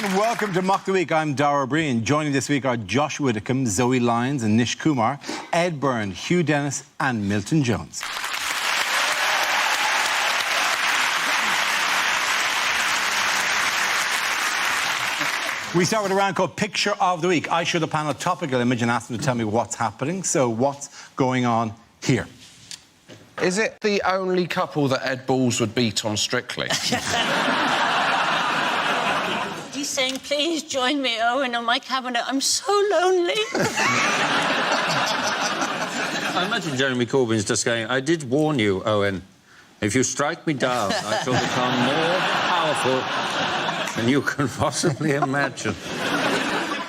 and welcome to Mock the Week. I'm Dara Breen. Joining this week are Josh Widdicombe, Zoe Lyons and Nish Kumar, Ed Byrne, Hugh Dennis and Milton Jones. We start with a round called Picture of the Week. I show the panel a topical image and ask them to tell me what's happening. So what's going on here? Is it the only couple that Ed Balls would beat on Strictly? He's saying, please join me, Owen, on my cabinet. I'm so lonely. I imagine Jeremy Corbyn's just going, I did warn you, Owen. If you strike me down, I shall become more powerful than you can possibly imagine.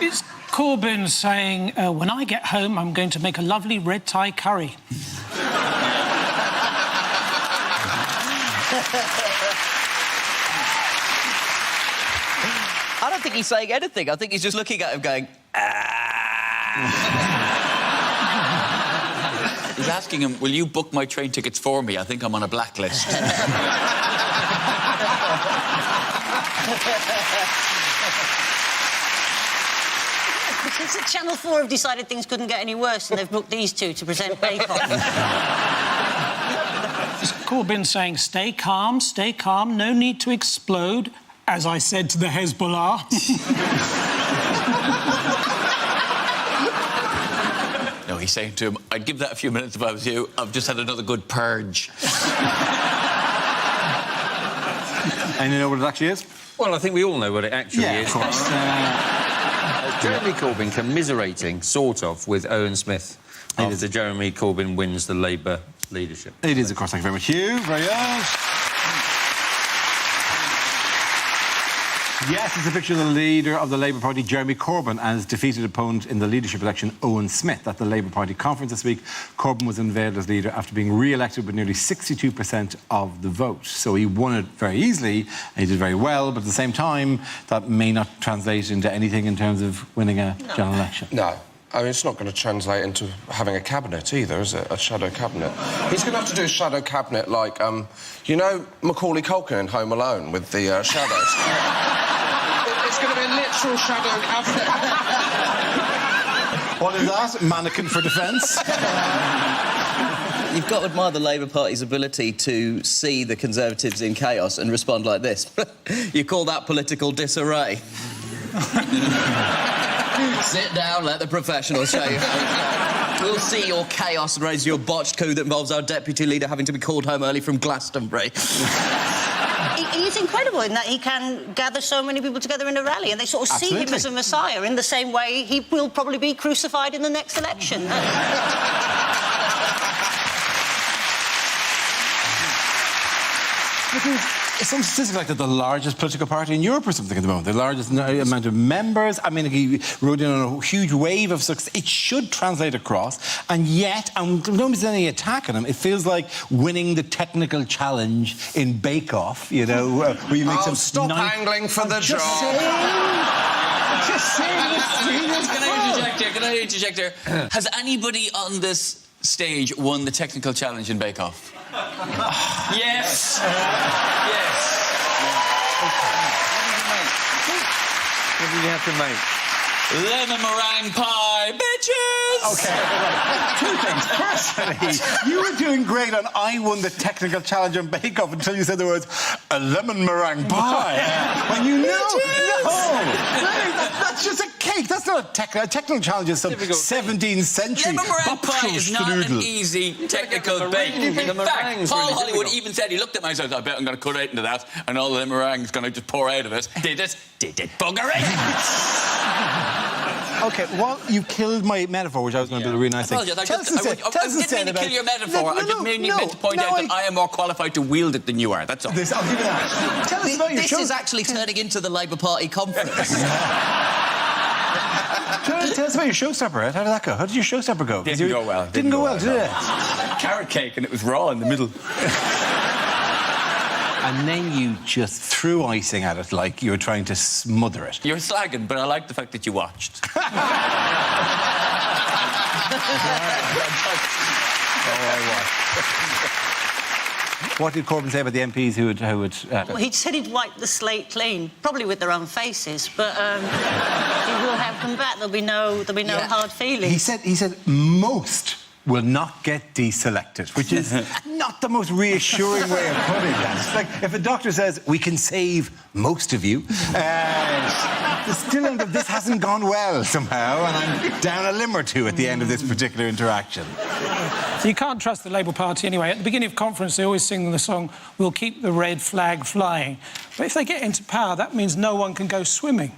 It's Corbyn saying, when I get home, I'm going to make a lovely red Thai curry. I don't think he's saying anything. I think he's just looking at him going, ah. He's asking him, will you book my train tickets for me? I think I'm on a blacklist. Since Channel 4 have decided things couldn't get any worse and they've booked these two to present Bake Off. It's Corbyn saying, stay calm, no need to explode, as I said to the Hezbollah. No, he's saying to him, I'd give that a few minutes if I was you. I've just had another good purge. And you know what it actually is? Well, I think we all know what it actually is. Of course. Jeremy Corbyn commiserating, sort of, with Owen Smith after Jeremy Corbyn wins the Labour leadership. It is, of course. Thank you very much, Hugh. Very good. Yes, it's a picture of the leader of the Labour Party, Jeremy Corbyn, and his defeated opponent in the leadership election, Owen Smith. At the Labour Party conference this week, Corbyn was unveiled as leader after being re-elected with nearly 62% of the vote. So he won it very easily, and he did very well, but at the same time, that may not translate into anything in terms of winning a general election. No. I mean, it's not going to translate into having a cabinet either, is it? A shadow cabinet. He's going to have to do a shadow cabinet like, you know, Macaulay Culkin in Home Alone with the shadows. It's going to be a literal shadow cabinet. What is that? Mannequin for defence? You've got to admire the Labour Party's ability to see the Conservatives in chaos and respond like this. You call that political disarray? Sit down, let the professionals show you. We'll see your chaos and raise your botched coup that involves our deputy leader having to be called home early from Glastonbury. He's incredible in that he can gather so many people together in a rally and they sort of see him as a messiah in the same way he will probably be crucified in the next election. It's some statistic like that the largest political party in Europe or something at the moment, the largest amount of members. I mean, he rode in on a huge wave of success. It should translate across, and yet, and nobody's any attack on him, it feels like winning the technical challenge in Bake Off, you know, where you make some... Stop angling for the job. Just saying. Can I interject here? Has anybody on this stage won the technical challenge in Bake Off? Yes. Yes. What did you have to make? Lemon meringue pie, bitches! OK, right. Two things. Firstly, you were doing great on I won the technical challenge on Bake Off until you said the words, a lemon meringue pie. When you know... No! That's just a cake. That's not a technical challenge. It's some 17th century... Lemon meringue pie is not an easy technical bake. In fact, Paul Hollywood even said, he looked at me and said, I bet I'm going to cut right into that, and all the meringue's going to just pour out of it. Did it? Did it, buggery? OK, well, you killed my metaphor, which I was going to do a really nice thing. I didn't mean to kill your metaphor. I just meant to point out that I am more qualified to wield it than you are, that's all. I'll give you that. Tell us about your show. This is actually turning into the Labour Party conference. Tell us about your showstopper, Ed. How did that go? How did your showstopper go? Didn't go well. Didn't go well, did it? Carrot cake and it was raw in the middle. And then you just threw icing at it like you were trying to smother it. You're slagging, but I like the fact that you watched. Oh, I watched. What did Corbyn say about the MPs who would Well, he said he'd wipe the slate clean, probably with their own faces, but he will have them back. There'll be no hard feelings. He said most will not get deselected, which is not the most reassuring way of putting it. It's like if a doctor says, we can save most of you, the still end of this hasn't gone well somehow, and I'm down a limb or two at the end of this particular interaction. So you can't trust the Labour Party anyway. At the beginning of conference, they always sing the song, "We'll keep the red flag flying." But if they get into power, that means no one can go swimming.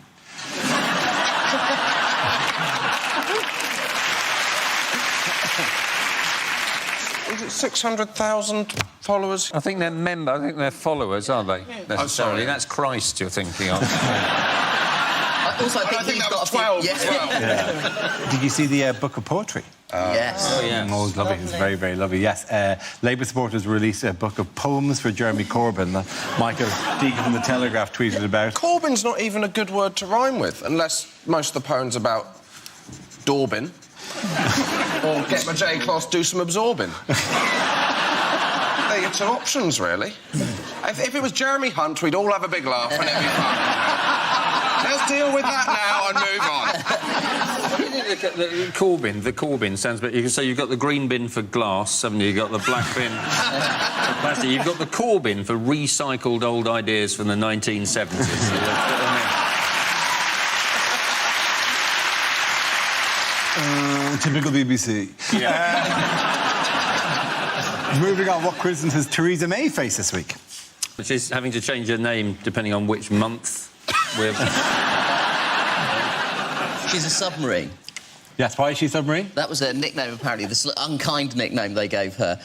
Is it 600,000 followers? I think they're followers, are they? Necessarily. sorry. That's Christ you're thinking of. Also, I think he's that got was a few... 12 Yeah. as well. Did you see the book of poetry? Yes. Oh, yeah. Oh, it's lovely. It's very, very lovely. Yes. Labour supporters released a book of poems for Jeremy Corbyn that Michael Deacon from The Telegraph tweeted about. Corbyn's not even a good word to rhyme with, unless most of the poems about Dorbin or get my J-Class, do some absorbing. They're your two options, really. If it was Jeremy Hunt, we'd all have a big laugh and it'd be fun. Let's deal with that now and move on. What do you think the Corbyn sounds a bit... You can say you've got the green bin for glass, haven't you? You've got the black bin for plastic. You've got the Corbyn for recycled old ideas from the 1970s. Typical BBC. Yeah. Moving on, what criticisms has Theresa May faced this week? Which is having to change her name depending on which month we're... She's a submarine. Yes, why is she submarine? That was her nickname, apparently, the unkind nickname they gave her,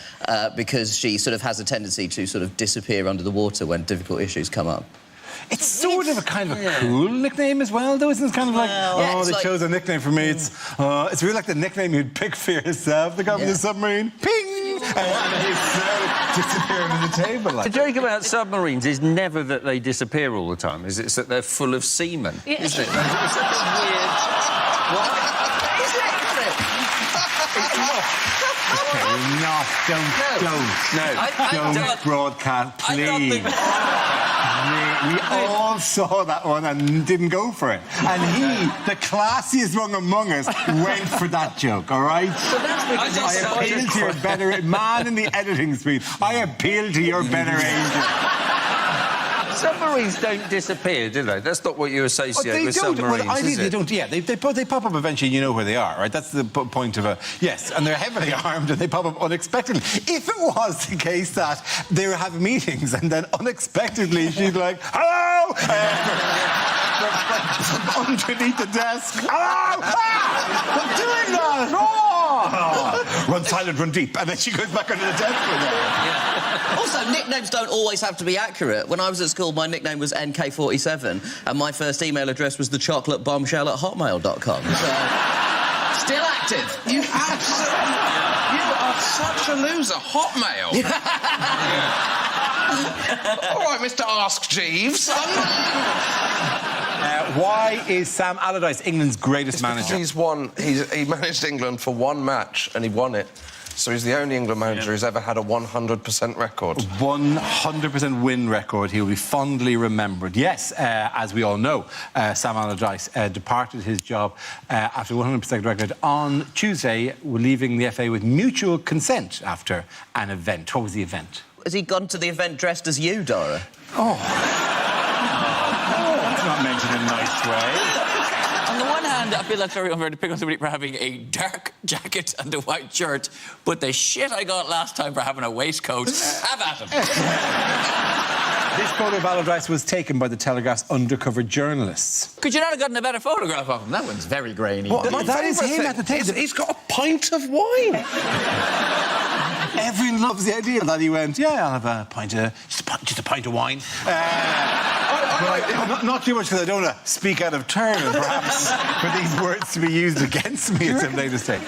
because she sort of has a tendency to sort of disappear under the water when difficult issues come up. It's sort of a kind of a cool nickname as well, though, isn't it? Kind of like, they chose a nickname for me. It's really like the nickname you'd pick for yourself. The guy from the submarine. Ping! And he's so disappearing on the table. Like. The joke about submarines is never that they disappear all the time. It's that they're full of semen, isn't it? It's such a weird... What? Is it? Don't broadcast, please. We all saw that one and didn't go for it. And he, the classiest one among us, went for that joke, all right? I appeal to your better... Man in the editing suite, I appeal to your better angel. Submarines don't disappear, do they? That's not what you associate with submarines, well, is they it? don't, yeah. They pop up eventually, you know where they are, right? That's the point of a... Yes, and they're heavily armed and they pop up unexpectedly. If it was the case that they were having meetings and then unexpectedly she'd like, hello! From underneath the desk. Hello! I'm doing that! Oh! Run silent, run deep. And then she goes back under the desk again. Also, nicknames don't always have to be accurate. When I was at school, my nickname was NK47, and my first email address was thechocolateBombshell@hotmail.com. So, still active. You are such a loser. Hotmail. All right, Mr. Ask Jeeves. Why is Sam Allardyce England's greatest manager? He managed England for one match and he won it. So he's the only England manager who's ever had a 100% record. 100% win record. He will be fondly remembered. Yes, as we all know, Sam Allardyce departed his job after 100% record on Tuesday, leaving the FA with mutual consent after an event. What was the event? Has he gone to the event dressed as you, Dara? That's not mentioned in a nice way. On the one hand, I feel that's very unfair to pick on somebody for having a dark jacket and a white shirt, but the shit I got last time for having a waistcoat, have at him. This photo of Allardyce was taken by the Telegraph's undercover journalists. Could you not have gotten a better photograph of him? That one's very grainy. That is him at the table. He's got a pint of wine. Everyone loves the idea that he went, yeah, I'll have a pint of... just a pint of wine. Not too much, because I don't want to speak out of turn and perhaps for these words to be used against me at some later stage.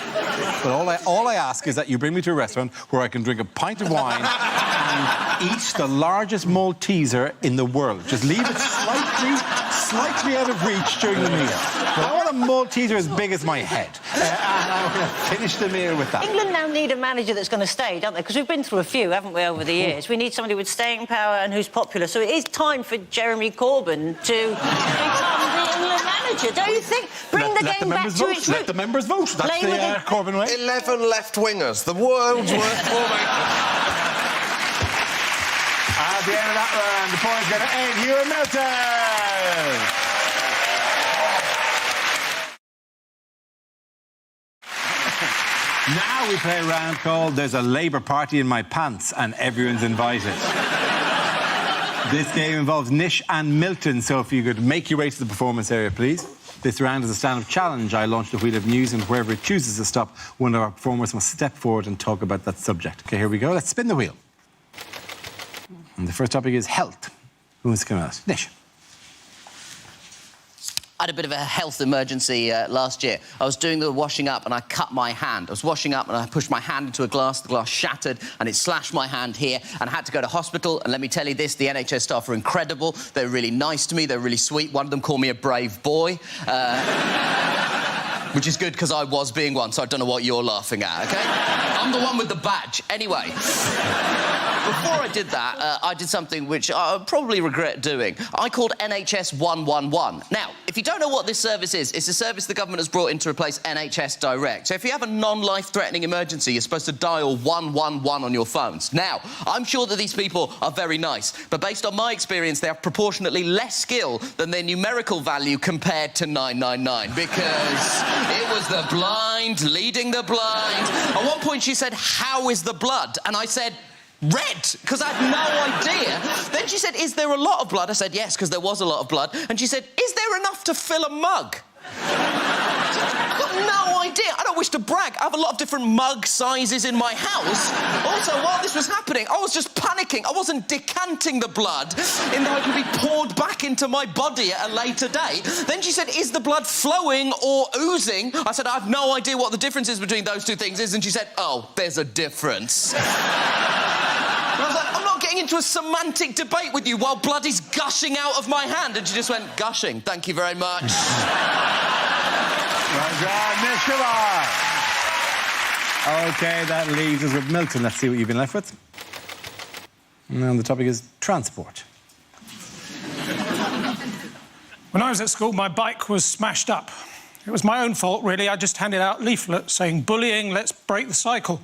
But all I ask is that you bring me to a restaurant where I can drink a pint of wine and eat the largest Malteser in the world. Just leave it slightly out of reach during the meal. I want a Malteser as big as my head. And I'm going to finish the meal with that. England now need a manager that's going to stay, don't they? Because we've been through a few, haven't we, over the years? We need somebody with staying power and who's popular. So it is time for Jeremy Corbyn to become the England manager, don't you think? Bring the game back to its Let roots. the members vote. That's Play the with it. Corbyn way. 11 left-wingers, the world's worst formation. At the end of that round, the point's going to Ed Hugh Milton. Now we play a round called There's a Labour Party in My Pants and Everyone's Invited. This game involves Nish and Milton, so if you could make your way to the performance area, please. This round is a stand-up challenge. I launch the wheel of news, and wherever it chooses to stop, one of our performers must step forward and talk about that subject. OK, here we go. Let's spin the wheel. And the first topic is health. Who's coming out? Nish. I had a bit of a health emergency last year. I was doing the washing up and I cut my hand. I was washing up and I pushed my hand into a glass. The glass shattered and it slashed my hand here and I had to go to hospital. And let me tell you this, the NHS staff are incredible. They're really nice to me. They're really sweet. One of them called me a brave boy. Which is good because I was being one, so I don't know what you're laughing at, OK? I'm the one with the badge. Anyway, before I did that, I did something which I probably regret doing. I called NHS 111. Now, if you don't know what this service is, it's a service the government has brought in to replace NHS Direct. So if you have a non-life-threatening emergency, you're supposed to dial 111 on your phones. Now, I'm sure that these people are very nice, but based on my experience, they have proportionately less skill than their numerical value compared to 999, because it was the blind leading the blind. At one point, she said, "How is the blood?" And I said, "Red," because I had no idea. Then she said, "Is there a lot of blood?" I said, "Yes," because there was a lot of blood. And she said, "Is there enough to fill a mug?" I've got no idea. I don't wish to brag. I have a lot of different mug sizes in my house. Also, while this was happening, I was just panicking. I wasn't decanting the blood in that it could be poured back into my body at a later date. Then she said, "Is the blood flowing or oozing?" I said, "I have no idea what the difference is between those two things is." And she said, "Oh, there's a difference." And I was like, "I'm not getting into a semantic debate with you while blood is gushing out of my hand." And she just went, "Gushing, thank you very much." Well done, Nish Kumar. OK, that leaves us with Milton. Let's see what you've been left with. And the topic is transport. When I was at school, my bike was smashed up. It was my own fault, really. I just handed out leaflets saying, "Bullying, let's break the cycle."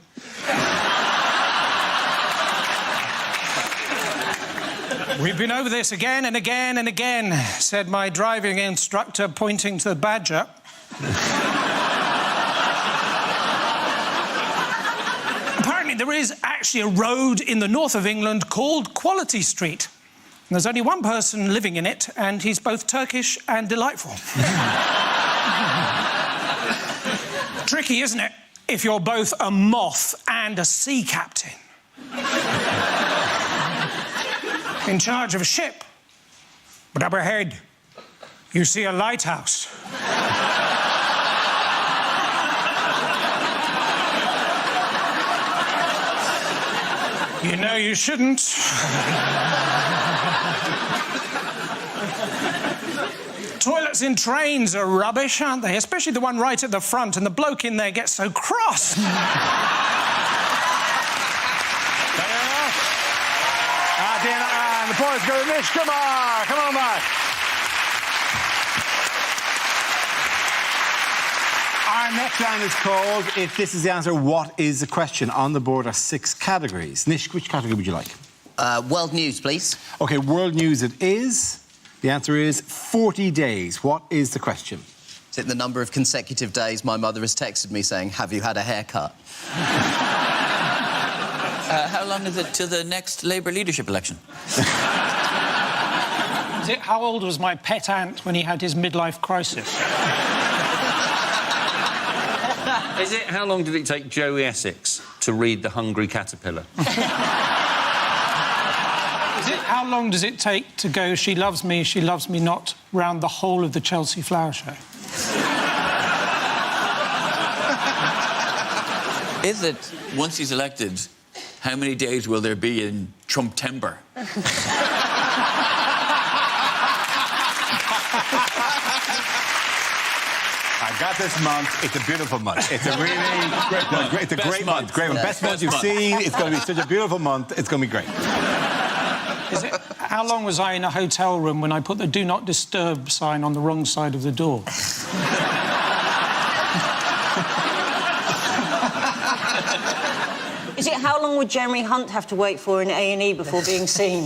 "We've been over this again and again and again," said my driving instructor, pointing to the Badger. Apparently, there is actually a road in the north of England called Quality Street. And there's only one person living in it, and he's both Turkish and delightful. Tricky, isn't it, if you're both a moth and a sea captain? In charge of a ship. But up ahead, you see a lighthouse. You know you shouldn't. Toilets in trains are rubbish, aren't they? Especially the one right at the front, and the bloke in there gets so cross. And the points go to Nish Kumar. Come on back. Our next round is called If This Is the Answer, What Is the Question? On the board are 6 categories. Nish, which category would you like? World news, please. OK, world news it is. The answer is 40 days. What is the question? Is it the number of consecutive days my mother has texted me saying, "Have you had a haircut?" How long is it to the next Labour leadership election? Is it how old was my pet ant when he had his midlife crisis? Is it how long did it take Joey Essex to read The Hungry Caterpillar? Is it how long does it take to go she loves me not round the whole of the Chelsea Flower Show? Is it, once he's elected, how many days will there be in Trump-tember? I got this month. It's a beautiful month. It's a really great month. It's a great month. Great month. Best month you've seen. It's going to be such a beautiful month. It's going to be great. How long was I in a hotel room when I put the "Do Not Disturb" sign on the wrong side of the door? Is it how long would Jeremy Hunt have to wait for in A&E before being seen?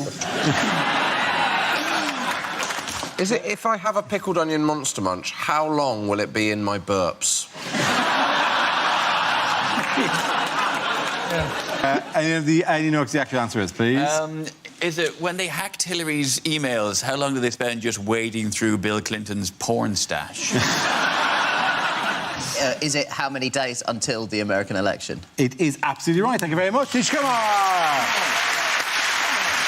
Is it if I have a pickled onion Monster Munch, how long will it be in my burps? Any know what the actual answer is, please? Is it when they hacked Hillary's emails, how long did they spend just wading through Bill Clinton's porn stash? Is it how many days until the American election? It is absolutely right. Thank you very much. Tish, come on!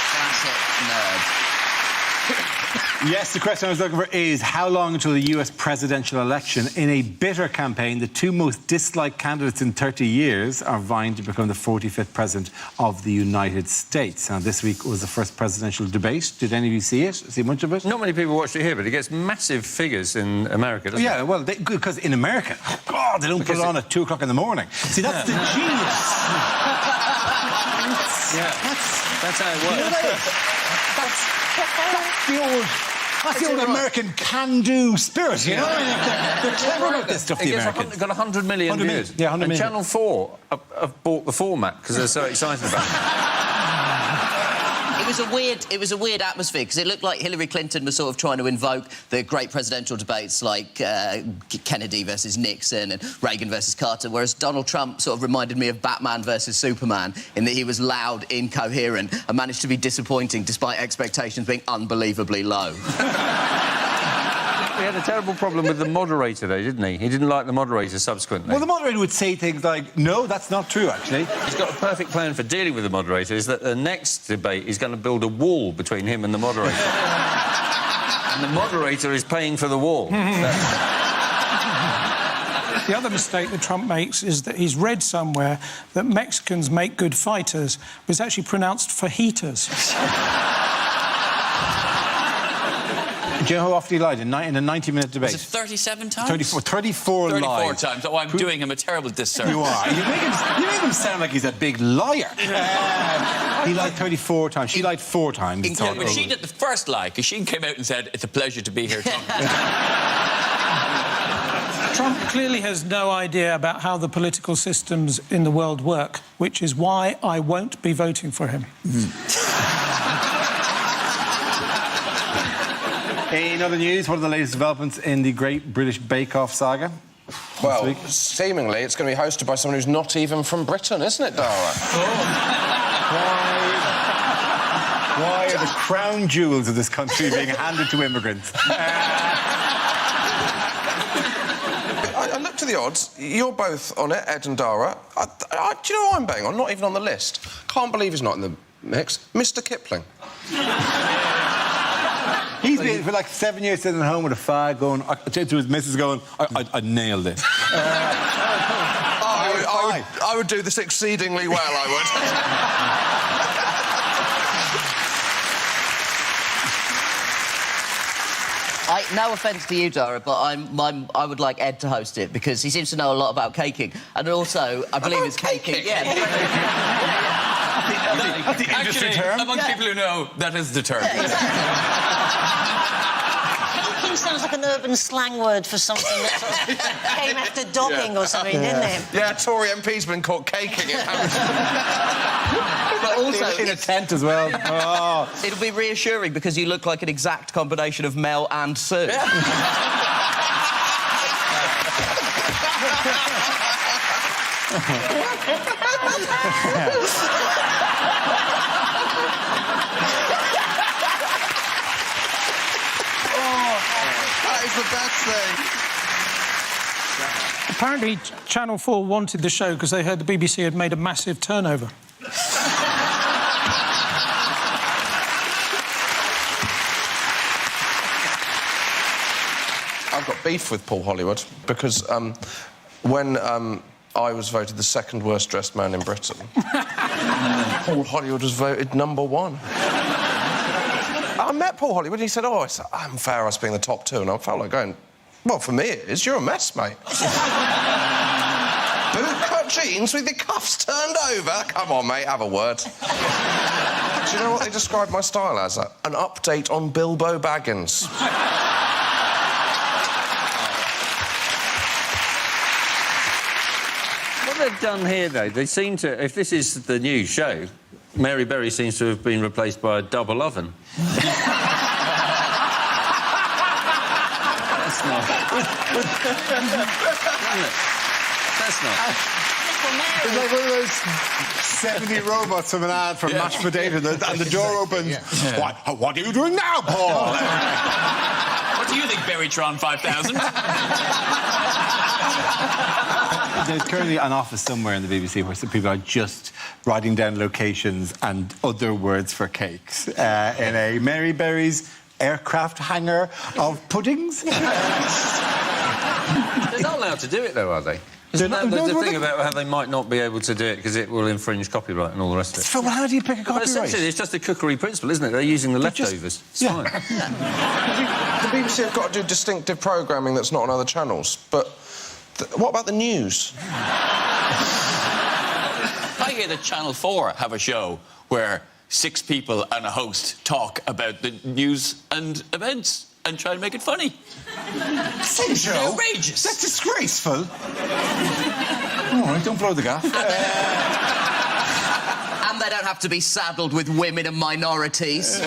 Classic nerd. Yes, the question I was looking for is how long until the US presidential election? In a bitter campaign, the two most disliked candidates in 30 years are vying to become the 45th president of the United States. Now, this week was the first presidential debate. Did any of you see it? See much of it? Not many people watched it here, but it gets massive figures in America, doesn't it? Yeah, well, because in America, God, they don't put it on at 2 o'clock in the morning. See, that's the genius. That's how it works. That's the old American can-do spirit, you know? They're clever about this stuff, the Americans. It's got 100 million 100 million. views. Yeah, 100 and million. Channel 4 have bought the format because they're so excited about it. It was a weird atmosphere because it looked like Hillary Clinton was sort of trying to invoke the great presidential debates like Kennedy versus Nixon and Reagan versus Carter, whereas Donald Trump sort of reminded me of Batman versus Superman in that he was loud, incoherent, and managed to be disappointing despite expectations being unbelievably low. He had a terrible problem with the moderator, though, didn't he? He didn't like the moderator subsequently. Well, the moderator would say things like, no, that's not true, actually. He's got a perfect plan for dealing with the moderator, is that the next debate he's going to build a wall between him and the moderator. And the moderator is paying for the wall. The other mistake that Trump makes is that he's read somewhere that Mexicans make good fighters, but it's actually pronounced fajitas. Do you know how often he lied in a 90-minute debate? Was it 37 times? 34 lies. 34 times. Oh, I'm doing him a terrible disservice. You are. You make him sound like he's a big liar. He lied 34 times. She lied 4 times. Yeah, but she did the first lie, because she came out and said, it's a pleasure to be here talking. Trump clearly has no idea about how the political systems in the world work, which is why I won't be voting for him. In other news, what are the latest developments in the Great British Bake Off saga? Well, seemingly it's going to be hosted by someone who's not even from Britain, isn't it, Dara? Why are the crown jewels of this country being handed to immigrants? I looked at the odds. You're both on it, Ed and Dara. Do you know who I'm betting on? Not even on the list. Can't believe he's not in the mix. Mr. Kipling. He's been for like 7 years sitting at home with a fag going, to his missus going, I nailed it. I would do this exceedingly well, I would. No offence to you, Dara, but I would like Ed to host it because he seems to know a lot about caking. And also, I believe it's caking. Yeah. That's the industry term. Among people who know, that is the term. Caking sounds like an urban slang word for something that sort of came after dogging or something, didn't it? Yeah, Tory MP's been caught caking it. But also, in a tent as well. Oh. it'll be reassuring because you look like an exact combination of Mel and Sue. That is the best thing. Apparently, Channel 4 wanted the show because they heard the BBC had made a massive turnover. I've got beef with Paul Hollywood because when I was voted the second worst dressed man in Britain, Paul Hollywood was voted #1. I met Paul Hollywood and he said, oh, it's unfair us being the top 2, and I felt like going, Well, for me it is. You're a mess, mate. Bootcut jeans with your cuffs turned over? Come on, mate, have a word. Do you know what they describe my style as? An update on Bilbo Baggins. What they've done here, though, they seem to... If this is the new show, Mary Berry seems to have been replaced by a double oven. That's not... That's not... It's like one of those 70 robots from an ad for mashed potato, and the door opens. What are you doing now, Paul? What do you think, Berrytron 5000? There's currently an office somewhere in the BBC where some people are just writing down locations and other words for cakes in a Mary Berry's aircraft hangar of puddings. They're not allowed to do it, though, are they? They're Isn't not- that the no, thing they- about how they might not be able to do it because it will infringe copyright and all the rest of it? Well, how do you pick a But copyright? essentially, it's just a cookery principle, isn't it? They're using the just- leftovers. It's yeah. fine. The BBC have got to do distinctive programming that's not on other channels, but what about the news? I hear that Channel 4 have a show where 6 people and a host talk about the news and events and try to make it funny. Same show? Outrageous. That's disgraceful. All right, don't blow the gaff. And they don't have to be saddled with women and minorities.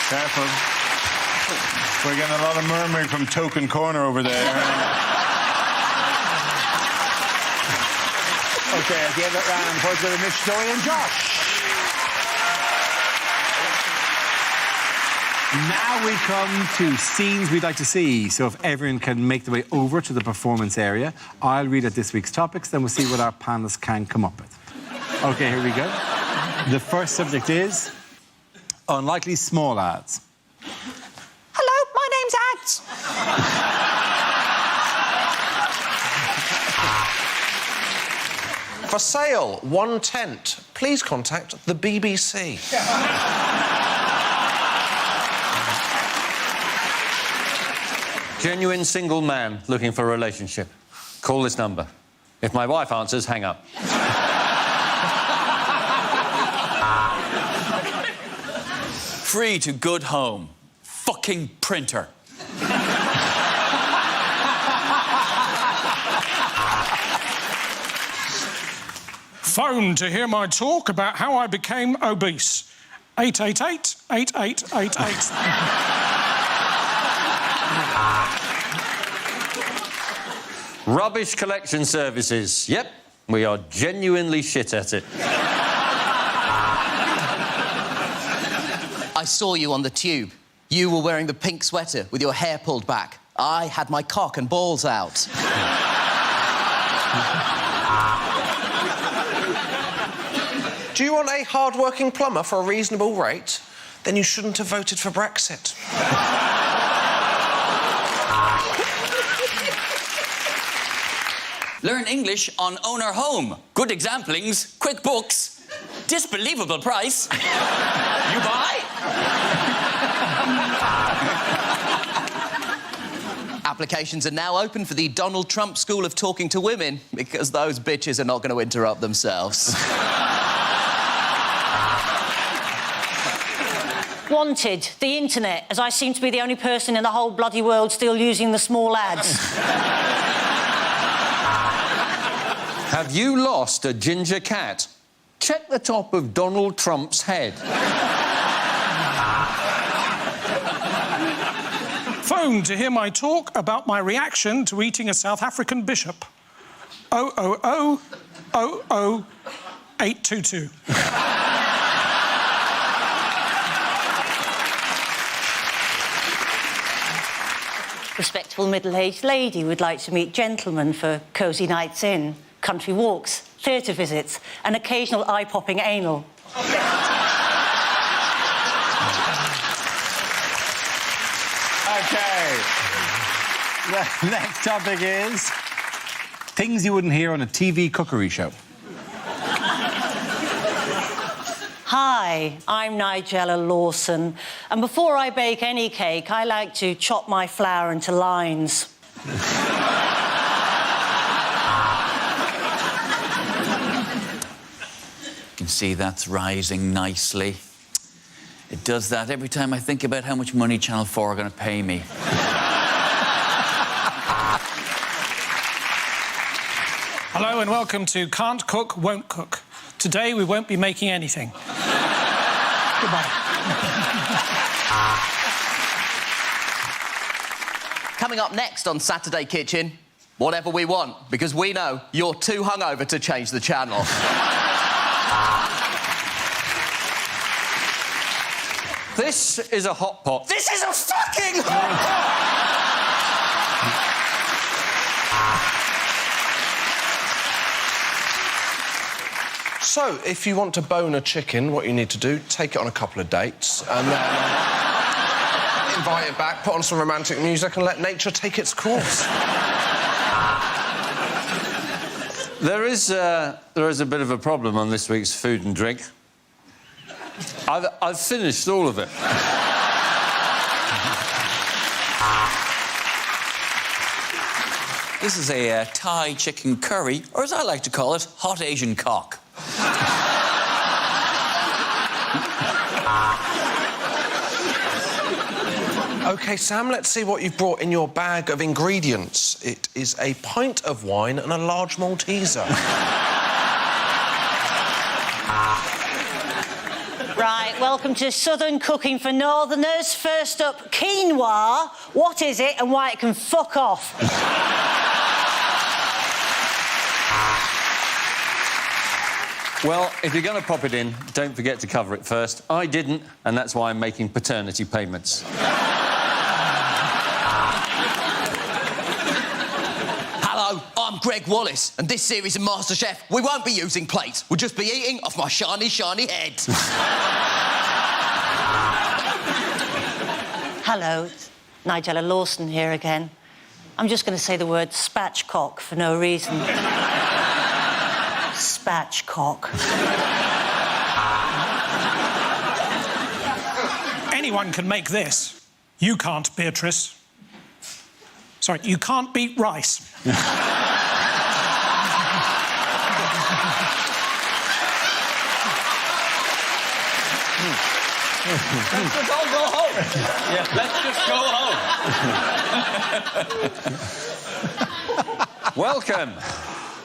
Careful. We're getting a lot of murmuring from Token Corner over there. Okay, at the end of that round, first with Miss Joey and Josh. Now we come to scenes we'd like to see. So if everyone can make their way over to the performance area, I'll read out this week's topics, then we'll see what our panelists can come up with. Okay, here we go. The first subject is unlikely small ads. Hello, my name's Ads. For sale, 1 tent. Please contact the BBC. Genuine single man looking for a relationship. Call this number. If my wife answers, hang up. Free to good home. Fucking printer. Phone to hear my talk about how I became obese. 888-8888. Rubbish collection services. Yep, we are genuinely shit at it. I saw you on the tube. You were wearing the pink sweater with your hair pulled back. I had my cock and balls out. Do you want a hard-working plumber for a reasonable rate? Then you shouldn't have voted for Brexit. Learn English on Owner Home. Good examplings, quick books, disbelievable price. You buy? Applications are now open for the Donald Trump School of Talking to Women because those bitches are not going to interrupt themselves. Wanted, the internet, as I seem to be the only person in the whole bloody world still using the small ads. Have you lost a ginger cat? Check the top of Donald Trump's head. Phone to hear my talk about my reaction to eating a South African bishop. 000-00822. Respectable middle-aged lady would like to meet gentlemen for cosy nights in, country walks, theatre visits, and occasional eye-popping anal. Okay. The next topic is things you wouldn't hear on a TV cookery show. Hi, I'm Nigella Lawson, and before I bake any cake, I like to chop my flour into lines. You can see that's rising nicely. It does that every time I think about how much money Channel 4 are going to pay me. Hello and welcome to Can't Cook, Won't Cook. Today we won't be making anything. Goodbye. Coming up next on Saturday Kitchen, whatever we want, because we know you're too hungover to change the channel. This is a hot pot. This is a fucking hot pot! So, if you want to bone a chicken, what you need to do, take it on a couple of dates, and then invite it back, put on some romantic music, and let nature take its course. There is a bit of a problem on this week's food and drink. I've finished all of it. This is a Thai chicken curry, or as I like to call it, hot Asian cock. OK, Sam, let's see what you've brought in your bag of ingredients. It is a pint of wine and a large Malteser. Right, welcome to Southern Cooking for Northerners. First up, quinoa. What is it and why it can fuck off? Well, if you're going to pop it in, don't forget to cover it first. I didn't, and that's why I'm making paternity payments. Hello, I'm Greg Wallace, and this series of MasterChef, we won't be using plates. We'll just be eating off my shiny, shiny head. Hello, it's Nigella Lawson here again. I'm just going to say the word spatchcock for no reason. Spatchcock. Anyone can make this. You can't, Beatrice. Sorry, you can't beat rice. Let's just all go home. Yeah, let's just go home.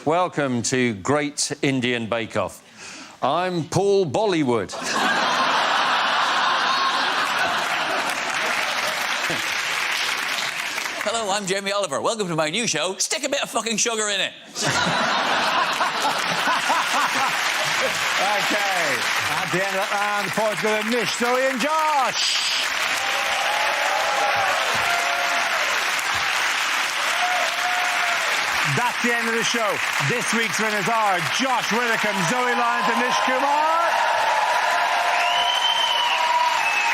Welcome to Great Indian Bake Off. I'm Paul Bollywood. Hello, I'm Jamie Oliver. Welcome to my new show, Stick a Bit of Fucking Sugar in It. OK, at the end of that round, the points go to Nish, Zoe and Josh. That's the end of the show. This week's winners are Josh Widdicombe, Zoe Lyons and Nish Kumar.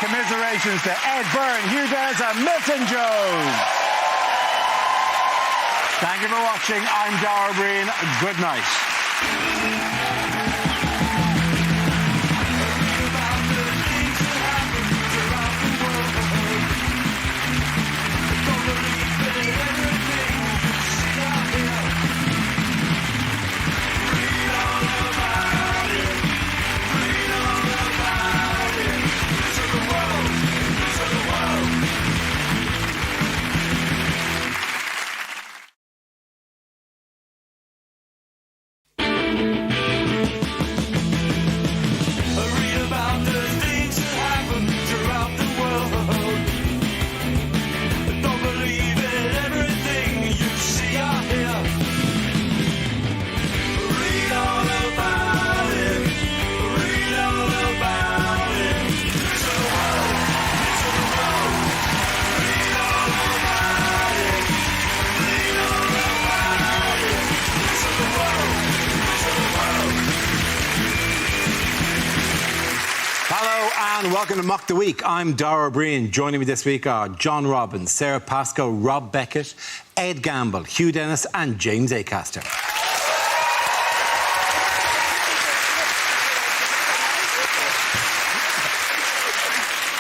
Commiserations to Ed Byrne, Hugh Dennis and Milton Jones. Thank you for watching. I'm Dara Breen. Good night. And welcome to Mock the Week. I'm Dara Breen. Joining me this week are John Robbins, Sarah Pascoe, Rob Beckett, Ed Gamble, Hugh Dennis and James Acaster.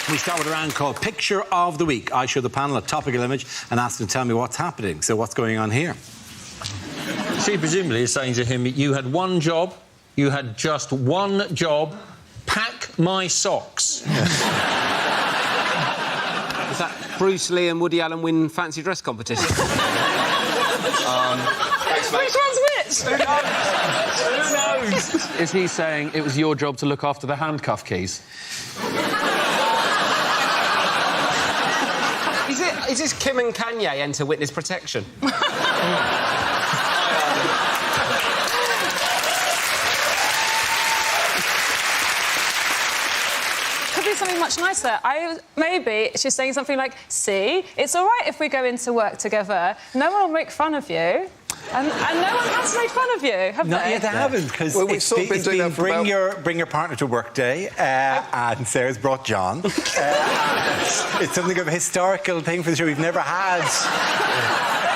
We start with a round called Picture of the Week. I show the panel a topical image and ask them to tell me what's happening. So what's going on here? She presumably is saying to him, you had one job, you had just one job, pack my socks. Is that Bruce Lee and Woody Allen win fancy dress competition? Which one's which? Who knows? Is he saying it was your job to look after the handcuff keys? Is this Kim and Kanye enter witness protection? Could be something much nicer. Maybe she's saying something like, see, it's all right if we go into work together. No one will make fun of you. And no one has to make fun of you, have Not they? yet, they haven't, because we've sort of been doing that for bring your partner to work day, and Sarah's brought John. It's something of a historical thing for the show. We've never had.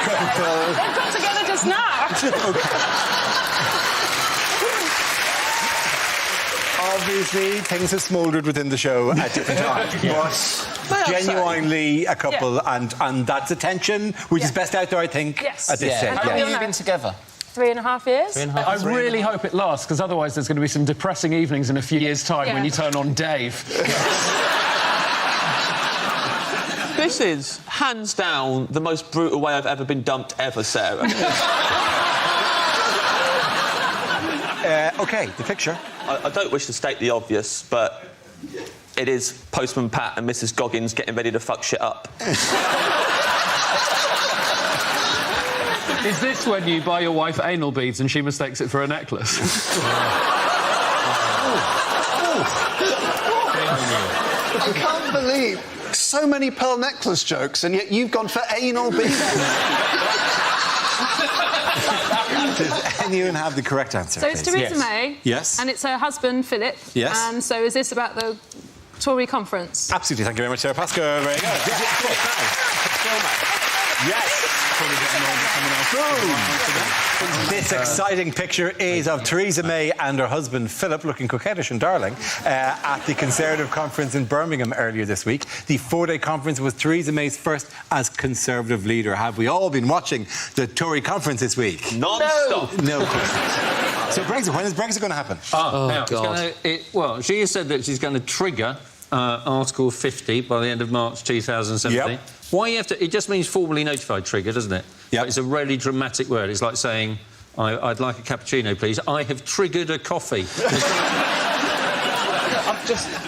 They've got together just now. Obviously, things have smouldered within the show at different times. But genuinely a couple, and that's a tension which is best out there, I think, Yes. at this stage. How long have you been together? 3.5 years. I really hope it lasts, because otherwise there's going to be some depressing evenings in a few years' time when you turn on Dave. This is, hands down, the most brutal way I've ever been dumped ever, Sarah. OK, the picture. I don't wish to state the obvious, but it is Postman Pat and Mrs. Goggins getting ready to fuck shit up. Is this when you buy your wife anal beads and she mistakes it for a necklace? I can't believe so many pearl necklace jokes, and yet you've gone for anal beads. Does anyone have the correct answer? So it's please? Theresa May. Yes. And it's her husband, Philip. Yes. And so is this about the Tory conference? Absolutely. Thank you very much, Sarah Pascoe. Very good. Yes. This exciting picture is of Theresa May and her husband Philip, looking coquettish and darling, at the Conservative conference in Birmingham earlier this week. The four-day conference was Theresa May's first as Conservative leader. Have we all been watching the Tory conference this week? Non-stop. No, of course not. So Brexit, when is Brexit going to happen? Now, well, she has said that she's going to trigger Article 50 by the end of March 2017. Yep. Why you have to... It just means formally notified trigger, doesn't it? Yep. It's a really dramatic word. It's like saying, I'd like a cappuccino, please. I have triggered a coffee.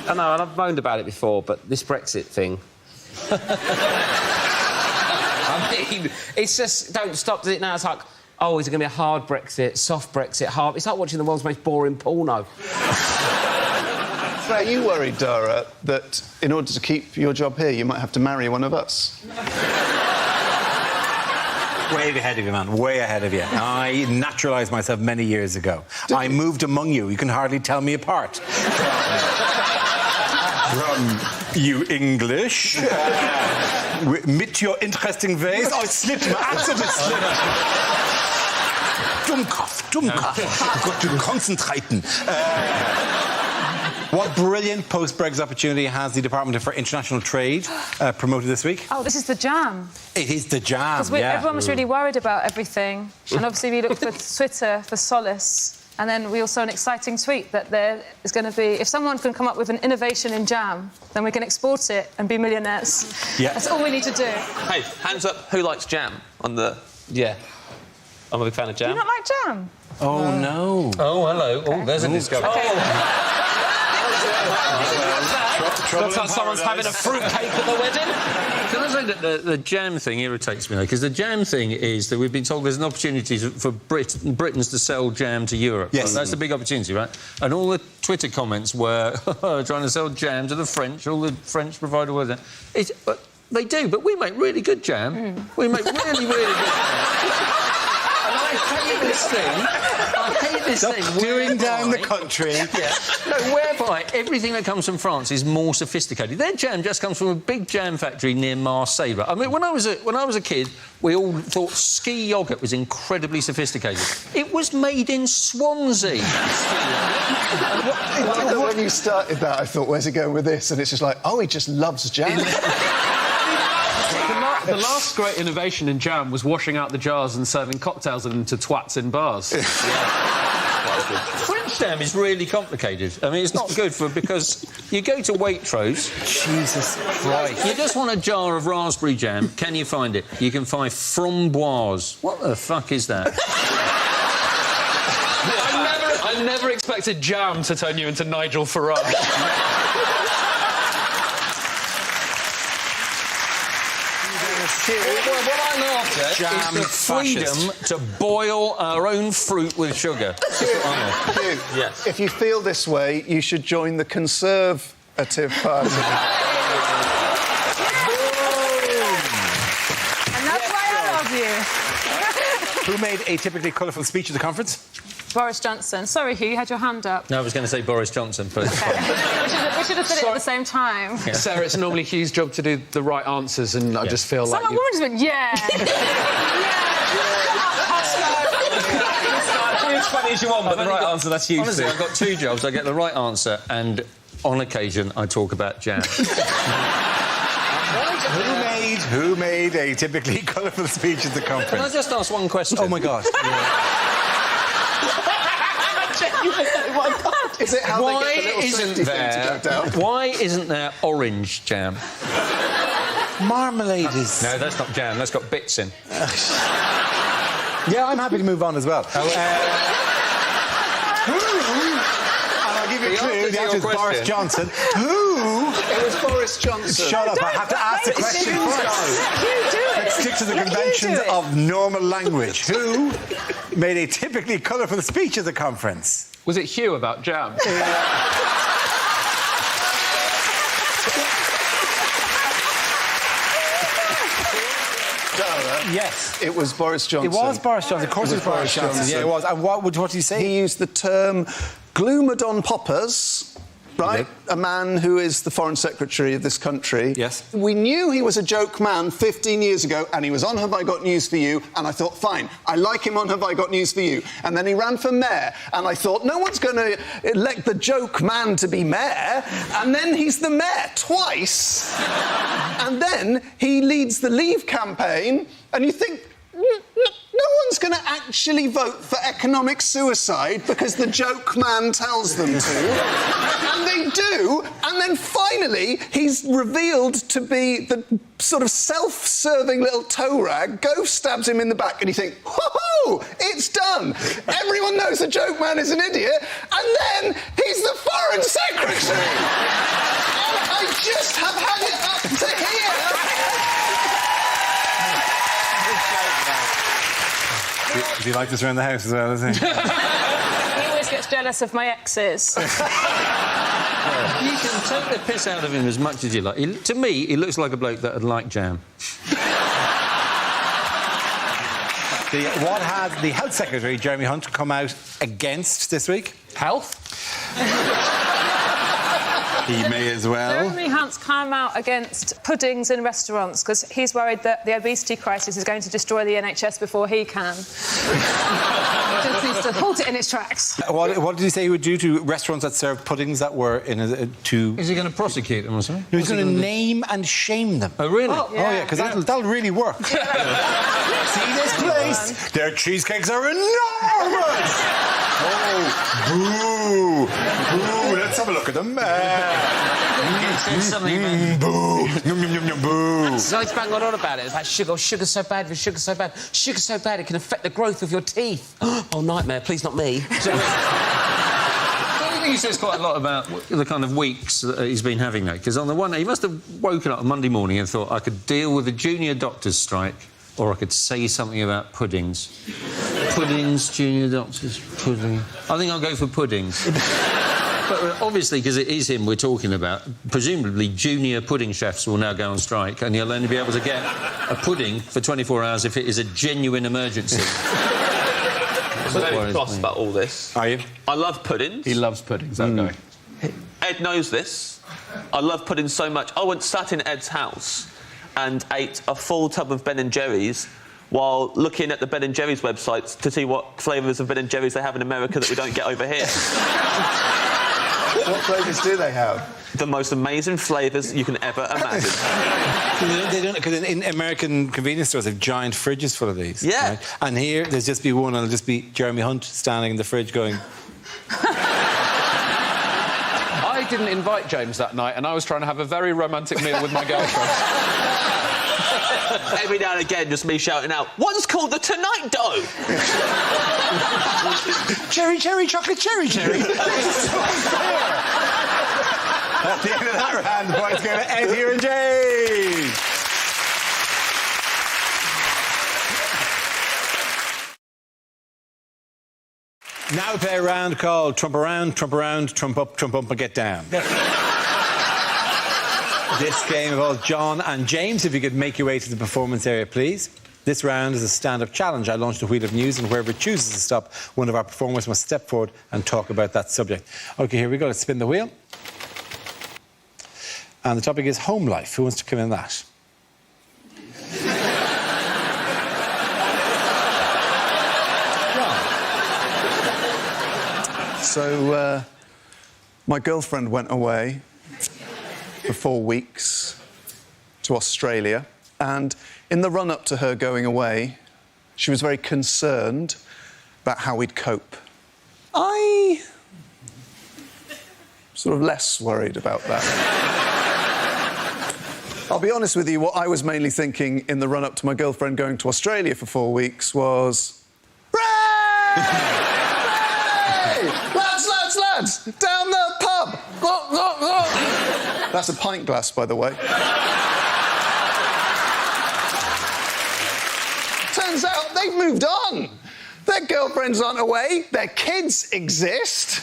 I know, and I've moaned about it before, but this Brexit thing... I mean, it's just... Don't stop, does it now? It's like, oh, is it going to be a hard Brexit, soft Brexit, hard... It's like watching the world's most boring porno. Are you worried, Dara, that in order to keep your job here, you might have to marry one of us? Way ahead of you, man. Way ahead of you. I naturalised myself many years ago. I moved among you. You can hardly tell me apart. From you English. Mit your interesting ways. Oh, it slipped. My accent is slipped. Dummkopf. I've got to concentraten. What brilliant post-Brexit opportunity has the Department for International Trade promoted this week? Oh, this is the jam. It is the jam, Because everyone was really worried about everything. And obviously we looked for Twitter for solace. And then we also saw an exciting tweet that there is going to be... If someone can come up with an innovation in jam, then we can export it and be millionaires. Yeah. That's all we need to do. Hey, hands up, who likes jam on the... Yeah. I'm a big fan of Do jam. you not like jam? Oh, no. Oh, hello. Okay. Oh, there's a discovery. Looks like someone's having a fruitcake at the wedding. Can I say that the jam thing irritates me, though? Because the jam thing is that we've been told there's an opportunity for Britons to sell jam to Europe. Yes. That's a big opportunity, right? And all the Twitter comments were trying to sell jam to the French, all the French provide all that. They do, but we make really good jam. We make really, really good jam. hate this thing. I hate this thing. Doing down the country. Yeah. No, whereby everything that comes from France is more sophisticated. Their jam just comes from a big jam factory near Marseille. I mean, when I was a kid, we all thought ski yoghurt was incredibly sophisticated. It was made in Swansea. When you started that, I thought, where's he going with this? And it's just like, oh, he just loves jam. The last great innovation in jam was washing out the jars and serving cocktails in them to twats in bars. French jam is really complicated. I mean, it's not good because you go to Waitrose. Jesus Christ. You just want a jar of raspberry jam. Can you find it? You can find framboise. What the fuck is that? I never expected jam to turn you into Nigel Farage. What I'm after Jam is the freedom to boil our own fruit with sugar. That's what I'm after. Hugh, Yes. if you feel this way, you should join the Conservative Party. And that's why I love you. Who made a typically colourful speech at the conference? Boris Johnson. Sorry, Hugh, you had your hand up. No, I was going to say Boris Johnson, but... We should have said it at the same time. Yeah. Sarah, it's normally Hugh's job to do the right answers, and I just feel like Someone would have been, yeah. As funny as you want, but the right answer, that's you. Honestly, I've got two jobs. I get the right answer, and on occasion, I talk about jam. Who made a typically colourful speech at the conference? Can I just ask one question? Oh, my God. Is it how Why they get the little isn't safety thing to go down? Why isn't there orange jam? Marmalade is... No, that's not jam. That's got bits in. Yeah, I'm happy to move on as well. And I'll give you a clue. The answer is Boris Johnson. Who? It was Boris Johnson. Shut up, I have to ask the question first. Let's stick to the conventions of normal language. Who made a typically colourful speech at the conference? Was it Hugh about jam? Yes. It was Boris Johnson. It was Boris Johnson. Of course it was Boris Johnson. Yeah, it was. And what did he say? He used the term Gloomerdon Poppers, right? A man who is the Foreign Secretary of this country. Yes. We knew he was a joke man 15 years ago, and he was on Have I Got News For You, and I thought, fine, I like him on Have I Got News For You. And then he ran for mayor, and I thought, no one's going to elect the joke man to be mayor. And then he's the mayor twice. And then he leads the Leave campaign, and you think... No one's going to actually vote for economic suicide because the joke man tells them to. And they do. And then finally, he's revealed to be the sort of self-serving little toe rag. Ghost stabs him in the back and you think, whoo, it's done. Everyone knows the joke man is an idiot. And then he's the foreign secretary. I just have had it up to here. Does he like this around the house as well, does he? He always gets jealous of my exes. You can take the piss out of him as much as you like. To me, he looks like a bloke that would like jam. What had the Health Secretary, Jeremy Hunt, come out against this week? Health? He may as well. Jeremy Hunt's come out against puddings in restaurants because he's worried that the obesity crisis is going to destroy the NHS before he can. He just needs to halt it in its tracks. What did he say he would do to restaurants that served puddings that were in to... Is he going to prosecute them or something? He was going to name and shame them. Oh, really? Oh, yeah, because that'll really work. See this place? Their cheesecakes are enormous! Oh, boo! Boo! Let's have a look at them. Boo! Yum, yum, yum, yum, boo! So he's bang on about it. It's like sugar. Oh, sugar's so bad. Sugar's so bad. Sugar's so bad it can affect the growth of your teeth. Oh, nightmare. Please, not me. I think he says quite a lot about the kind of weeks that he's been having, though. Because on the one hand, he must have woken up on Monday morning and thought, I could deal with a junior doctor's strike, or I could say something about puddings. Puddings, junior doctors, pudding. I think I'll go for puddings. But obviously, because it is him we're talking about, presumably junior pudding chefs will now go on strike, and you'll only be able to get a pudding for 24 hours if it is a genuine emergency. very cross about all this. Are you? I love puddings. He loves puddings, that guy. Ed knows this. I love puddings so much. I sat in Ed's house and ate a full tub of Ben & Jerry's while looking at the Ben & Jerry's websites to see what flavours of Ben & Jerry's they have in America that we don't get over here. What flavours do they have? The most amazing flavours you can ever imagine. They don't, because in American convenience stores, they have giant fridges full of these. Yeah. Right? And here, there's just be one, and it'll just be Jeremy Hunt standing in the fridge going... I didn't invite James that night, and I was trying to have a very romantic meal with my girlfriend. Every now and again, just me shouting out, "One's called the Tonight Dough." Cherry, cherry, chocolate, cherry, cherry. At the end of that round, the points go to Ed here and James. Now we play a round called Trump Around, Trump Around, Trump Up, and Get Down. This game involves John and James. If you could make your way to the performance area, please. This round is a stand-up challenge. I launched a wheel of news, and whoever chooses to stop, one of our performers must step forward and talk about that subject. OK, here we go. Let's spin the wheel. And the topic is home life. Who wants to come in that? So, my girlfriend went away for 4 weeks to Australia, and in the run-up to her going away, she was very concerned about how we'd cope. I... sort of less worried about that. I'll be honest with you, what I was mainly thinking in the run-up to my girlfriend going to Australia for 4 weeks was... Ray! Lads! Down the pub! That's a pint glass, by the way. Turns out they've moved on. Their girlfriends aren't away. Their kids exist.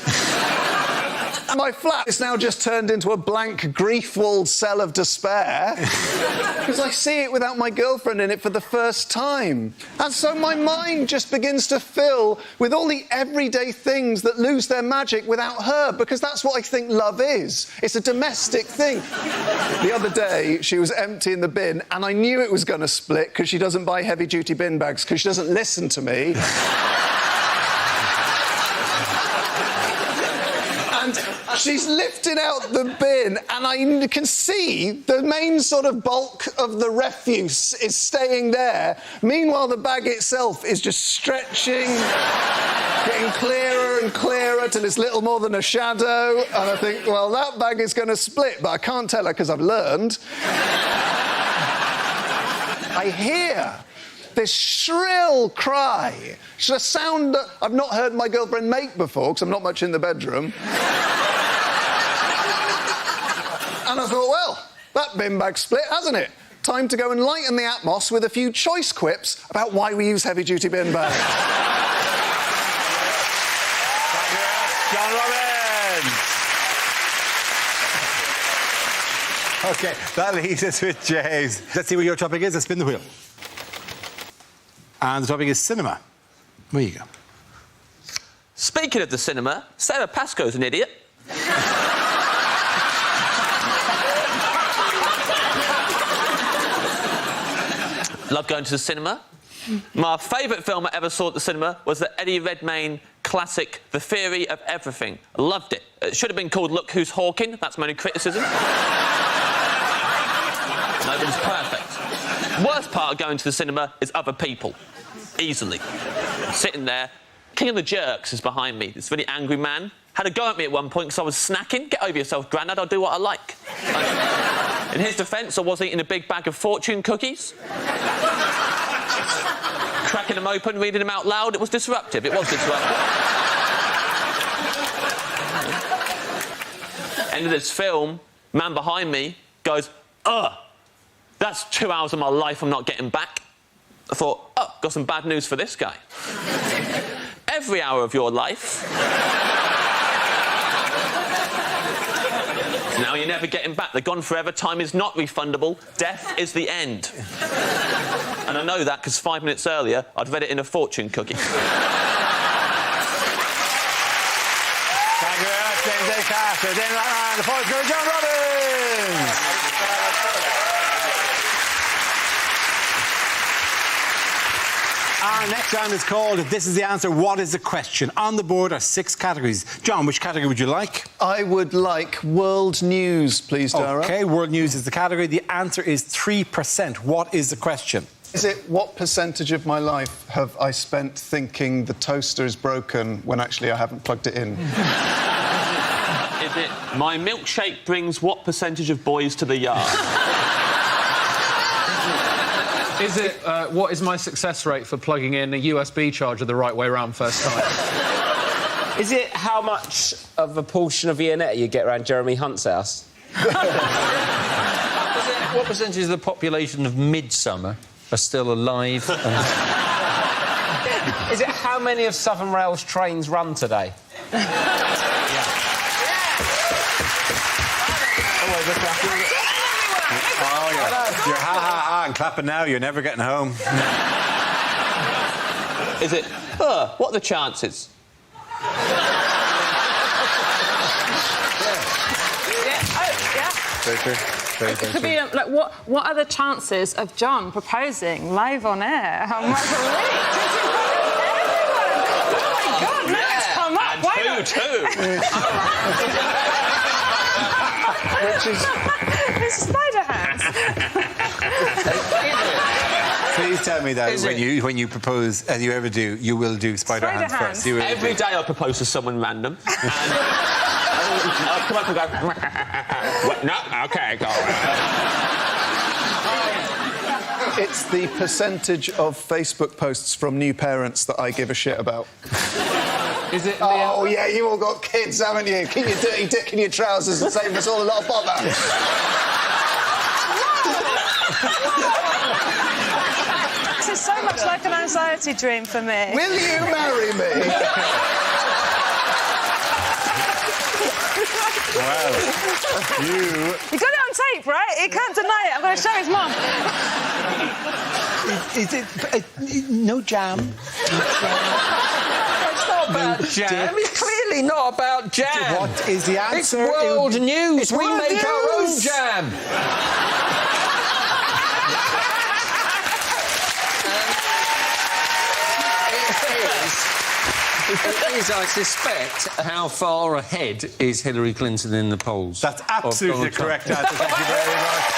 And my flat is now just turned into a blank, grief-walled cell of despair because I see it without my girlfriend in it for the first time. And so my mind just begins to fill with all the everyday things that lose their magic without her, because that's what I think love is. It's a domestic thing. The other day, she was emptying the bin, and I knew it was going to split because she doesn't buy heavy-duty bin bags because she doesn't listen to me. And she's lifting out the bin, and I can see the main sort of bulk of the refuse is staying there. Meanwhile, the bag itself is just stretching, getting clearer and clearer till it's little more than a shadow. And I think, well, that bag is going to split, but I can't tell her because I've learned. I hear this shrill cry. It's a sound that I've not heard my girlfriend make before, because I'm not much in the bedroom. And I thought, well, that bin bag split, hasn't it? Time to go and lighten the atmos with a few choice quips about why we use heavy-duty bin bags. John Robbins. OK, that leaves us with James. Let's see what your topic is. Let's spin the wheel. And the topic is cinema. Where you go. Speaking of the cinema, Sarah Pascoe's an idiot. Love going to the cinema. My favourite film I ever saw at the cinema was the Eddie Redmayne classic, The Theory of Everything. I loved it. It should have been called Look Who's Hawking. That's my only criticism. No, but it's perfect. Worst part of going to the cinema is other people. Easily. Sitting there. King of the Jerks is behind me. This really angry man. Had a go at me at one point because I was snacking. Get over yourself, Grandad. I'll do what I like. In his defence, I was eating a big bag of fortune cookies. Cracking them open, reading them out loud. It was disruptive. It was disruptive. End of this film, man behind me goes, "Ugh, that's 2 hours of my life I'm not getting back." I thought, oh, got some bad news for this guy. Every hour of your life. Now you're never getting back. They're gone forever. Time is not refundable. Death is the end. And I know that because 5 minutes earlier, I'd read it in a fortune cookie. very much, James A. Carter. Then round the fourth goes John Robbins. Our next round is called If This Is the Answer, What is the Question? On the board are 6 categories. John, which category would you like? I would like world news, please, Dara. OK, world news is the category. The answer is 3%. What is the question? Is it what percentage of my life have I spent thinking the toaster is broken when actually I haven't plugged it in? Is it my milkshake brings what percentage of boys to the yard? Is it what is my success rate for plugging in a USB charger the right way around first time? Is it how much of a portion of Viennetta you get around Jeremy Hunt's house? What percentage of the population of Midsummer are still alive? Is it how many of Southern Rail's trains run today? Oh, yeah. You're ha and clapping now. You're never getting home. Is it, what are the chances? Very true. Very, It could be like, what are the chances of John proposing live on air? How much a week? Oh my God, let's come up. And Why who not? too? Which is... It's spider hands. Please tell me that when you propose, as you ever do, you will do spider hands first. You will Every day I propose to someone random. And I'll come up and go... What? No? OK, go on. It's the percentage of Facebook posts from new parents that I give a shit about. Is it... Oh, yeah, you all got kids, haven't you? Keep your dirty dick in your trousers and save us all a lot of bother. This is so much like an anxiety dream for me. Will you marry me? Well, You got it on tape, right? He can't deny it. I'm going to show his mum. Is it no jam? It's not about jam. It's clearly not about jam. What is the answer? It's world news. It's We world make our own news. jam. It is, I suspect, how far ahead is Hillary Clinton in the polls? That's absolutely the correct answer. Thank you very much.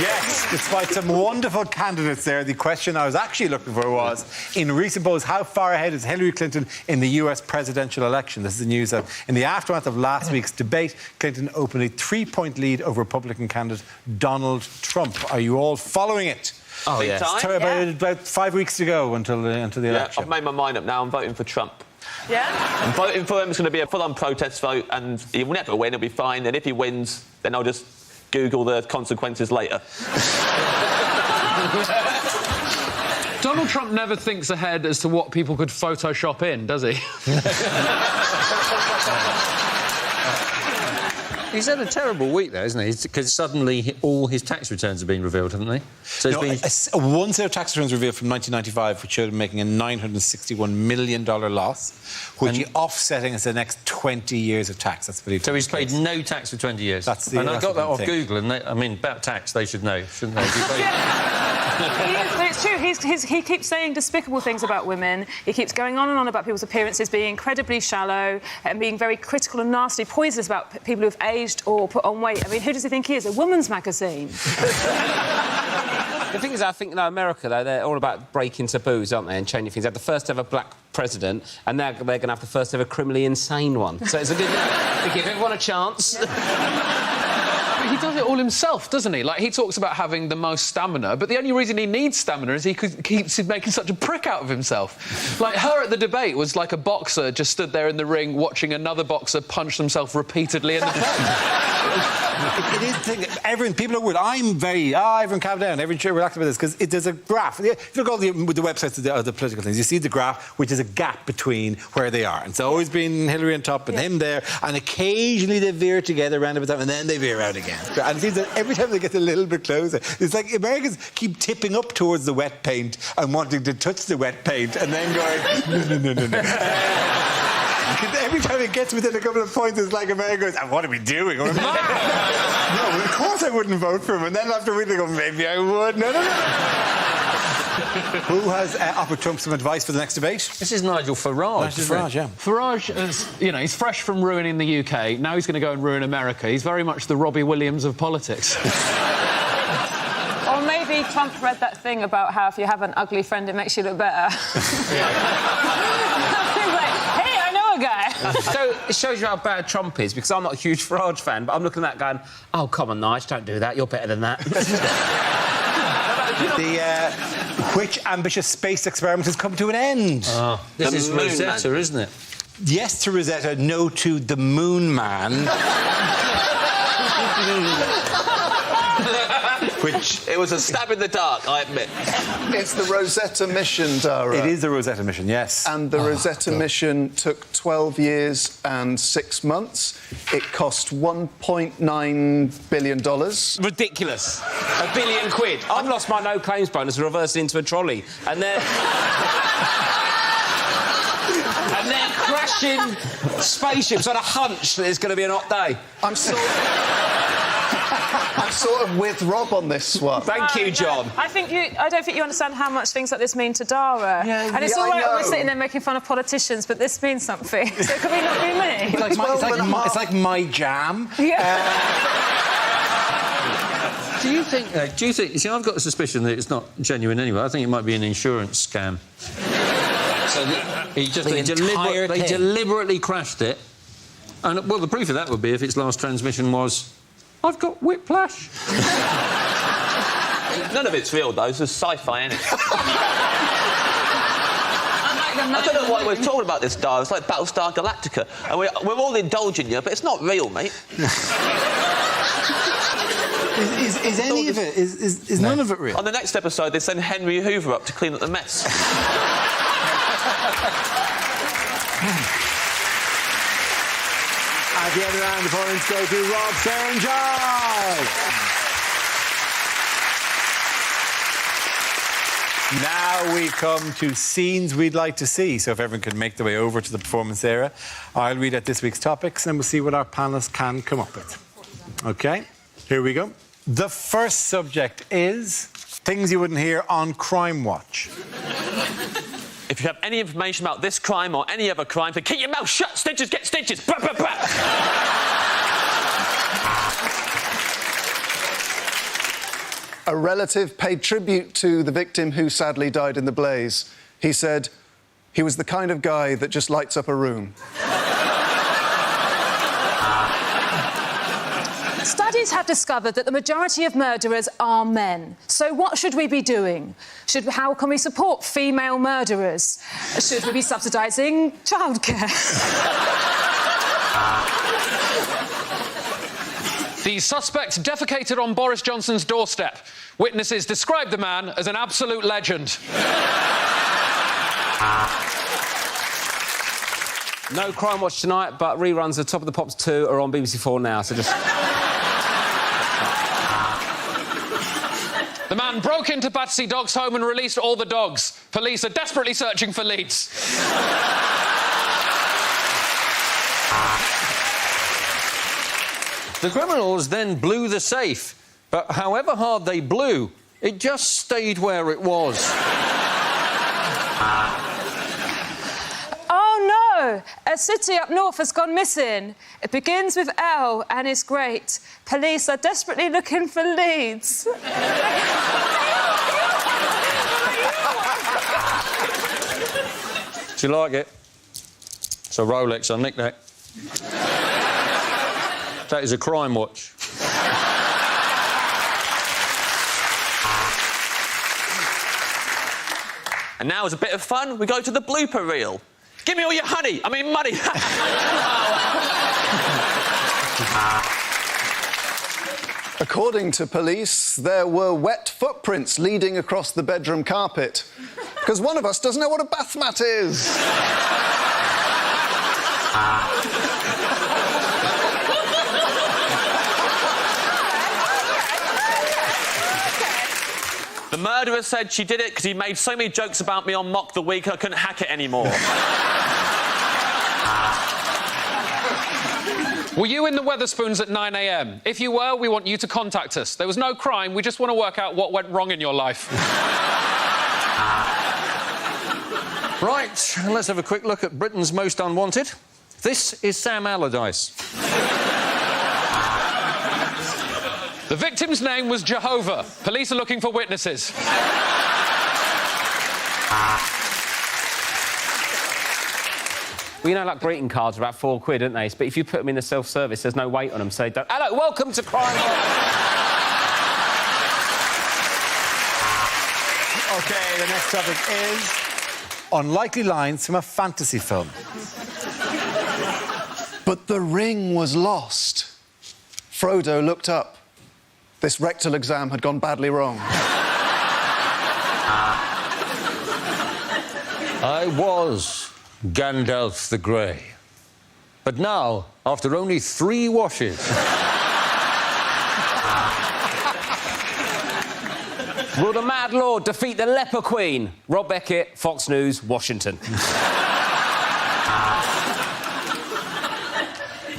Yes, despite some wonderful candidates there, the question I was actually looking for was, in recent polls, how far ahead is Hillary Clinton in the US presidential election? This is the news that in the aftermath of last week's debate, Clinton opened a 3-point lead over Republican candidate Donald Trump. Are you all following it? Oh, yes. About 5 weeks to go until the election. I've made my mind up now. I'm voting for Trump. Yeah? I'm voting for him. It's going to be a full-on protest vote, and he will never win. He'll be fine. And if he wins, then I'll just Google the consequences later. Donald Trump never thinks ahead as to what people could Photoshop in, does he? He's had a terrible week, though, isn't he? Because suddenly all his tax returns have been revealed, haven't they? So one set of tax returns revealed from 1995, which showed him making a $961 million loss, which he's offsetting as the next 20 years of tax. That's believed. So he's paid no tax for 20 years. That's the. And I got that off thing. Google, and I mean, about tax, they should know, shouldn't they? But it's true. He keeps saying despicable things about women. He keeps going on and on about people's appearances being incredibly shallow and being very critical and nasty, poisonous about people who've aged or put on weight. I mean, who does he think he is? A woman's magazine? The thing is, I think, America, though, they're all about breaking taboos, aren't they, and changing things. They had the first ever black president, and now they're going to have the first ever criminally insane one. So it's a good... They give everyone a chance. He does it all himself, doesn't he? Like, he talks about having the most stamina, but the only reason he needs stamina is he keeps making such a prick out of himself. Like, her at the debate was like a boxer just stood there in the ring watching another boxer punch themselves repeatedly in the face. It is the thing. Everyone, people are worried. I'm very, everyone calm down. Everyone should relax about this because there's a graph. If you look at all the websites of the political things, you see the graph, which is a gap between where they are. And it's always been Hillary on top and him there, and occasionally they veer together around about time, and then they veer out again. And it seems that every time they get a little bit closer, it's like Americans keep tipping up towards the wet paint and wanting to touch the wet paint, and then going, no. Every time it gets within a couple of points, it's like America goes, what are we doing? No, well, of course I wouldn't vote for him. And then after a week, they go, maybe I would. No. Who has offered Trump some advice for the next debate? This is Nigel Farage. Farage, yeah. Farage is, he's fresh from ruining the UK. Now he's going to go and ruin America. He's very much the Robbie Williams of politics. Or maybe Trump read that thing about how if you have an ugly friend, it makes you look better. Guy. So it shows you how bad Trump is, because I'm not a huge Farage fan, but I'm looking at that going, oh, come on, Nige, don't do that, you're better than that. Which ambitious space experiment has come to an end? This is Rosetta, isn't it? Yes to Rosetta, no to the Moon Man. Which... It was a stab in the dark, I admit. It's the Rosetta mission, Dara. It is the Rosetta mission, yes. And the Rosetta mission took 12 years and 6 months. It cost $1.9 billion. Ridiculous. £1 billion. I've lost my no claims bonus and reversed into a trolley. And they're... and they're crashing spaceships on a hunch that it's going to be an hot day. I'm sort of with Rob on this one. Thank you, John. I don't think you understand how much things like this mean to Dara. And it's all right when we're sitting there making fun of politicians, but this means something. So it could not be me. It's like my jam. Yeah. Do you think... See, I've got a suspicion that it's not genuine anyway. I think it might be an insurance scam. So they deliberately crashed it. And, well, the proof of that would be if its last transmission was... I've got whiplash. None of it's real, though. It's just sci-fi, isn't it? I don't know why we're talking about this, Dara. It's like Battlestar Galactica. And we're all indulging you, but it's not real, mate. Is any of it... Is none of it real? On the next episode, they send Henry Hoover up to clean up the mess. At the end of the round, the points go to Rob, Sarah and John. Now we come to scenes we'd like to see. So if everyone could make their way over to the performance area, I'll read out this week's topics and we'll see what our panellists can come up with. OK, here we go. The first subject is things you wouldn't hear on Crime Watch. If you have any information about this crime or any other crime, then keep your mouth shut. Stitches get stitches. Bah, bah, bah. A relative paid tribute to the victim who sadly died in the blaze. He said he was the kind of guy that just lights up a room. Studies have discovered that the majority of murderers are men. So what should we be doing? How can we support female murderers? Should we be subsidising childcare? The suspect defecated on Boris Johnson's doorstep. Witnesses describe the man as an absolute legend. No Crime Watch tonight, but reruns of Top of the Pops 2 are on BBC4 now, so just... The man broke into Battersea Dogs' home and released all the dogs. Police are desperately searching for leads. The criminals then blew the safe, but however hard they blew, it just stayed where it was. Oh, no! A city up north has gone missing. It begins with L and is great. Police are desperately looking for leads. Do you like it? It's a Rolex, I'll nick that. That is a Crime Watch. And now, as a bit of fun, we go to the blooper reel. Give me all your honey. I mean, money. According to police, there were wet footprints leading across the bedroom carpet. Because one of us doesn't know what a bath mat is. The murderer said she did it because he made so many jokes about me on Mock the Week I couldn't hack it anymore. Were you in the Wetherspoons at 9 a.m? If you were, we want you to contact us. There was no crime, we just want to work out what went wrong in your life. Right, let's have a quick look at Britain's Most Unwanted. This is Sam Allardyce. The victim's name was Jehovah. Police are looking for witnesses. Well, you know, like greeting cards are about £4, aren't they? But if you put them in the self-service, there's no weight on them, so don't... Hello, welcome to Crime OK, the next topic is unlikely lines from a fantasy film. But the ring was lost. Frodo looked up. This rectal exam had gone badly wrong. I was Gandalf the Grey. But now, after only 3 washes... Will the Mad Lord defeat the Leper Queen? Rob Beckett, Fox News, Washington.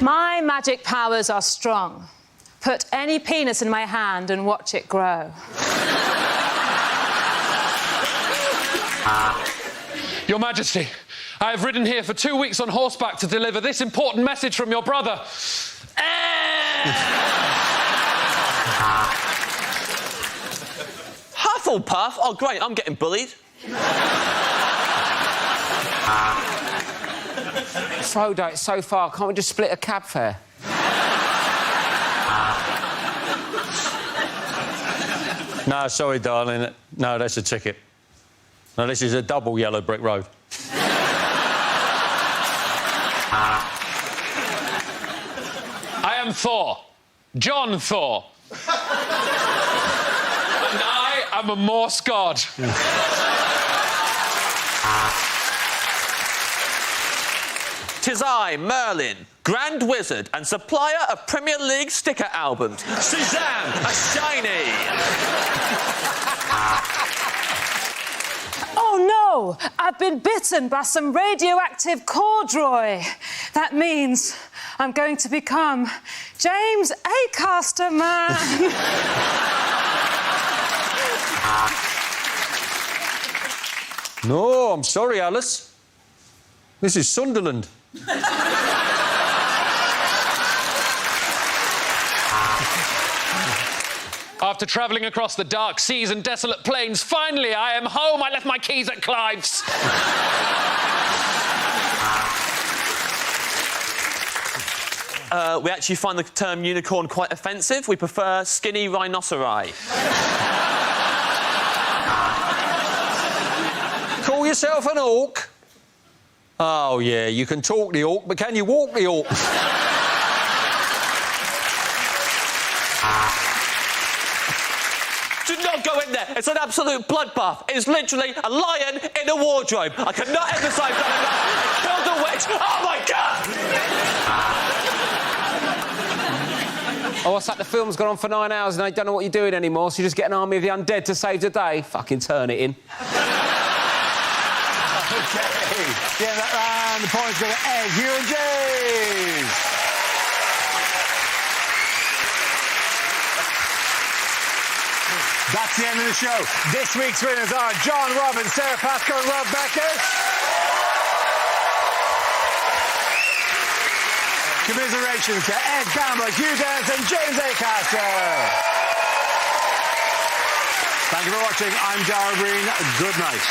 My magic powers are strong. Put any penis in my hand and watch it grow. Your Majesty, I have ridden here for 2 weeks on horseback to deliver this important message from your brother. Hufflepuff? Oh, great, I'm getting bullied. Frodo, it's so far, can't we just split a cab fare? No, sorry, darling. No, that's a ticket. No, this is a double yellow brick road. I am Thor. John Thor. And I am a Morse god. Tis I, Merlin, Grand Wizard and supplier of Premier League sticker albums. Suzanne, a shiny. Oh no! I've been bitten by some radioactive corduroy. That means I'm going to become James Acaster Man. No, I'm sorry, Alice. This is Sunderland. After travelling across the dark seas and desolate plains, finally I am home. I left my keys at Clive's. We actually find the term unicorn quite offensive. We prefer skinny rhinoceri. Call yourself an orc? Oh, yeah, you can talk the orc, but can you walk the orc? Do not go in there. It's an absolute bloodbath. It is literally a lion in a wardrobe. I cannot emphasise that enough. Killed a witch. Oh, my God! Oh, what's that? The film's gone on for 9 hours and they don't know what you're doing anymore, so you just get an army of the undead to save the day. Fucking turn it in. OK. Yeah, that round. The points go to Ed, Hugh and James. That's the end of the show. This week's winners are John Robbins, Sarah Pascoe and Rob Beckett. Commiserations to Ed Gamble, Hugh Dance and James Acaster. Thank you for watching. I'm Dara Green. Good night.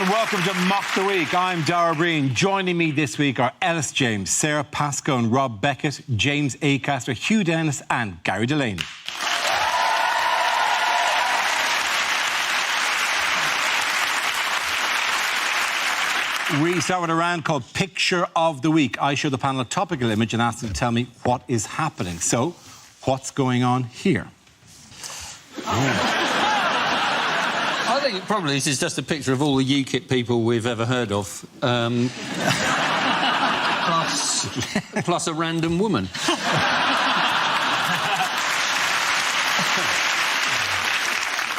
and welcome to Mock the Week. I'm Dara Breen. Joining me this week are Ellis James, Sarah Pascoe, Rob Beckett, James Acaster, Hugh Dennis and Gary Delaney. We start with a round called Picture of the Week. I show the panel a topical image and ask them to tell me what is happening. So, what's going on here? I think probably this is just a picture of all the UKIP people we've ever heard of. Plus a random woman.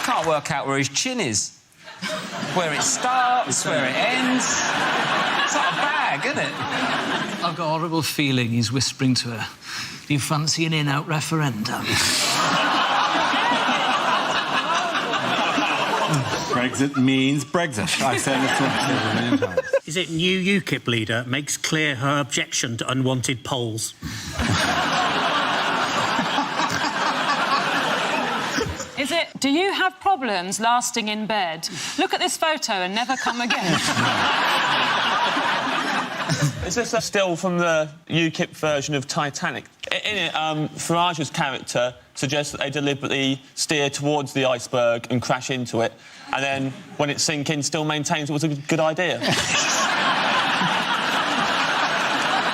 Can't work out where his chin is. Where it starts, where it ends. It's like a bag, isn't it? I've got a horrible feeling he's whispering to her. Do you fancy an in-out referendum? Brexit means Brexit. I've said this a million times. Is it new UKIP leader makes clear her objection to unwanted polls? Is it, do you have problems lasting in bed? Look at this photo and never come again. Is this a still from the UKIP version of Titanic? In it, Farage's character suggests that they deliberately steer towards the iceberg and crash into it, and then, when it's sinking, still maintains it was a good idea.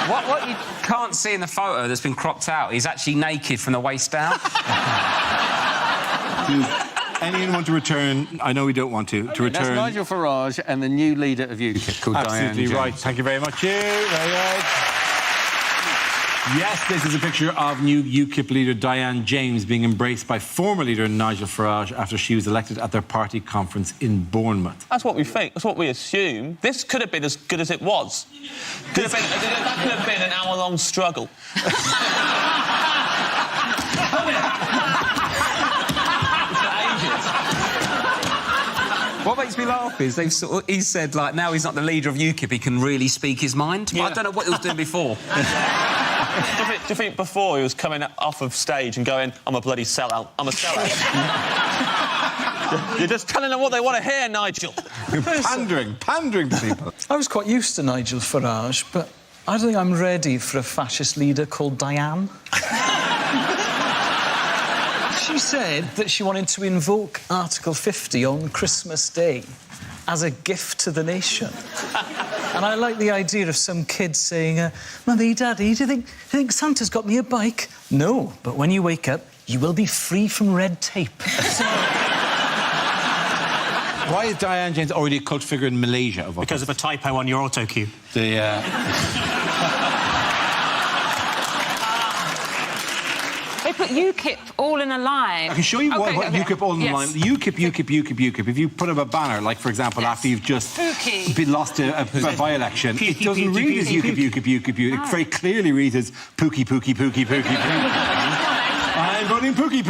What you can't see in the photo that's been cropped out, he's actually naked from the waist down. Does anyone want to return? I know we don't want to return. That's Nigel Farage and the new leader of UKIP called Diane Absolutely James. right. Thank you very much, Hugh. Very good. Yes, this is a picture of new UKIP leader Diane James being embraced by former leader Nigel Farage after she was elected at their party conference in Bournemouth. That's what we think. That's what we assume. This could have been as good as it was. That could have been an hour-long struggle. What makes me laugh is he said, like, now he's not the leader of UKIP, he can really speak his mind. Yeah. I don't know what he was doing before. Do you think before he was coming off of stage and going, I'm a bloody sellout, I'm a sellout? You're just telling them what they want to hear, Nigel. You're pandering to people. I was quite used to Nigel Farage, but I don't think I'm ready for a fascist leader called Diane. She said that she wanted to invoke Article 50 on Christmas Day as a gift to the nation. And I like the idea of some kid saying, Mummy, Daddy, do you think Santa's got me a bike? No, but when you wake up, you will be free from red tape. Why is Diane James already a cult figure in Malaysia? Because of a typo on your autocue. They put UKIP all in a line. I can show you what UKIP all in the line. UKIP. If you put up a banner, like, for example, after you've just lost a by-election, it doesn't read as UKIP. It very clearly reads as Pookie. I'm voting Pookie.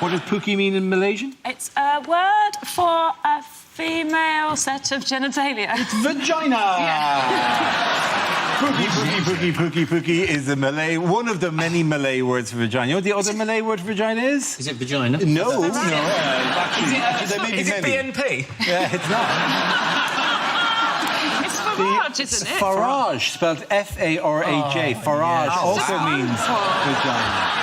What does Pookie mean in Malaysian? It's a word for a female set of genitalia. It's vagina! Yeah. Pookie is a Malay, one of the many Malay words for vagina. You know what the other Malay word for vagina is? Is it vagina? No. Actually, there may be many. BNP? Yeah, it's not. It's Farage, isn't it? Farage, spelled F-A-R-A-J. Farage also means vagina.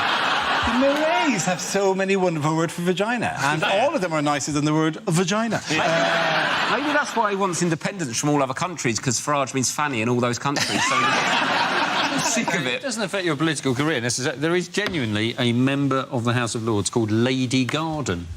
The Malays have so many wonderful words for vagina, and all of them are nicer than the word vagina. Maybe that's why he wants independence from all other countries, because Farage means fanny in all those countries, so he's sick of it. It doesn't affect your political career. There is genuinely a member of the House of Lords called Lady Garden.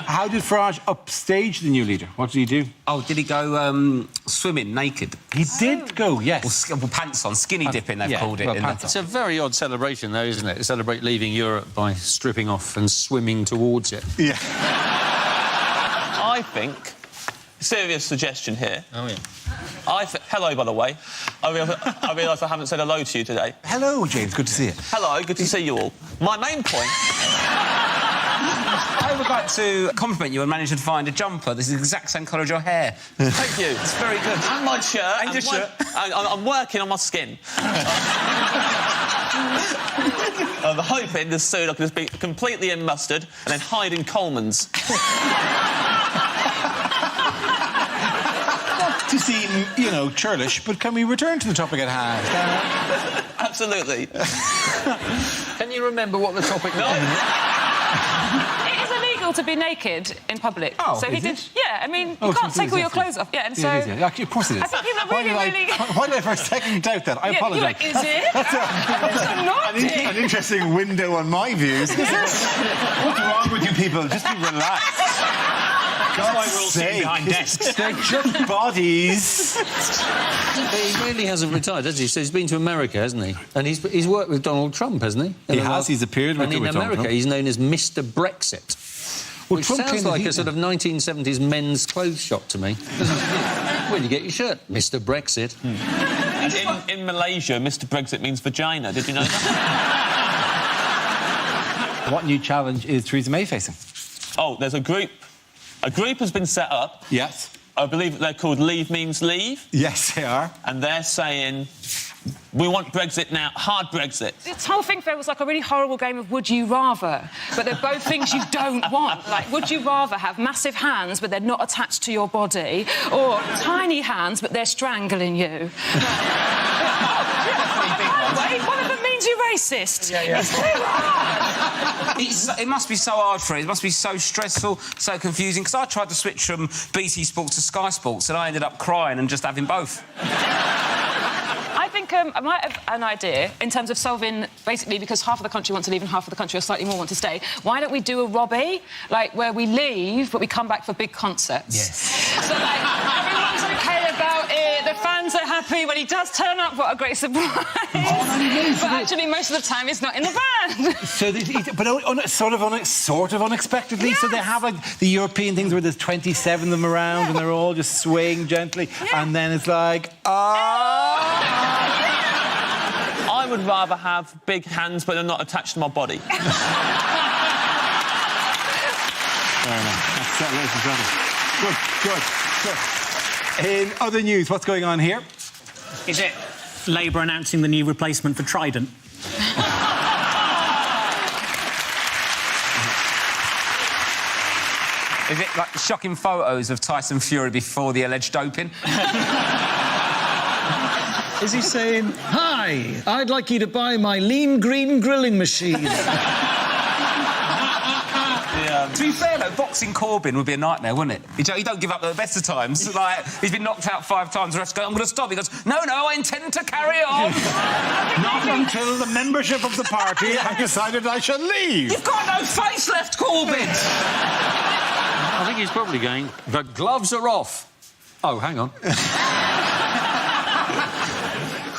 How did Farage upstage the new leader? What did he do? Oh, did he go swimming naked? He did go, yes. Or pants on, skinny dipping, they've called it. It's a very odd celebration, though, isn't it? To celebrate leaving Europe by stripping off and swimming towards it. Yeah. I think... Serious suggestion here. Oh, yeah. Hello, by the way. I realise I haven't said hello to you today. Hello, James. Good to see you. Hello, good to see you all. My main point... I would like to compliment you on managing to find a jumper. This is the exact same colour as your hair. Thank you. It's very good. And my shirt. And your shirt. I'm working on my skin. I'm hoping this soon I can just be completely in mustard and then hide in Coleman's. To seem, you know, churlish, but can we return to the topic at hand? Absolutely. Can you remember what the topic was? It is illegal to be naked in public. Oh, so he is did. it? Yeah, I mean, Oh, you so can't it take is, all your yes, yes. clothes off. Yeah, and Yeah, so. it is, yeah. Actually, of course it is. I think people are Why really. Why did I for a second doubt that? I Yeah, apologise. you're like, is it? That's Naughty. an interesting window on my views. What's wrong with you people? Just be relaxed. That's why we're all sitting behind desks. They're just bodies. He really hasn't retired, has he? So he's been to America, hasn't he? And he's worked with Donald Trump, hasn't he? He has. He's appeared with And in with Donald America, Trump. he's known as Mr. Brexit. Which Trump sounds claimed like that a sort of 1970s men's clothes shop to me. Where do you get your shirt? Mr. Brexit. And in Malaysia, Mr. Brexit means vagina. Did you know that? What new challenge is Theresa May facing? Oh, there's a group. A group has been set up. Yes. I believe they're called Leave Means Leave. Yes, they are. And they're saying, we want Brexit now, hard Brexit. This whole thing feels like a really horrible game of would you rather, but they're both things you don't want. Like, would you rather have massive hands but they're not attached to your body, or tiny hands but they're strangling you? Wait, one of them means you're racist. It's too hard. It must be so hard for him. It must be so stressful, so confusing. Because I tried to switch from BT Sports to Sky Sports, and I ended up crying and just having both. I think I might have an idea in terms of solving, basically, because half of the country want to leave and half of the country, or slightly more, want to stay. Why don't we do a Robbie, like, where we leave, but we come back for big concerts? Yes. So, like, everyone's OK about it, the fans are happy, when he does turn up, what a great surprise. But actually, most of the time, he's not in the band. So, sort of unexpectedly. Yes. So they have like the European things where there's 27 of them around and they're all just swaying gently, and then it's like, I would rather have big hands, but they're not attached to my body. Fair enough. That's it, ladies and gentlemen. Good. In other news, what's going on here? Is it Labour announcing the new replacement for Trident? Is it like shocking photos of Tyson Fury before the alleged doping? Is he saying, hi, I'd like you to buy my lean green grilling machine? To be fair, though, boxing Corbyn would be a nightmare, wouldn't it? He don't give up at the best of times. Like, he's been knocked out 5 times, the rest go, I'm going to stop. He goes, no, I intend to carry on. Not until the membership of the party have decided I shall leave. You've got no face left, Corbyn. I think he's probably going, the gloves are off. Oh, hang on.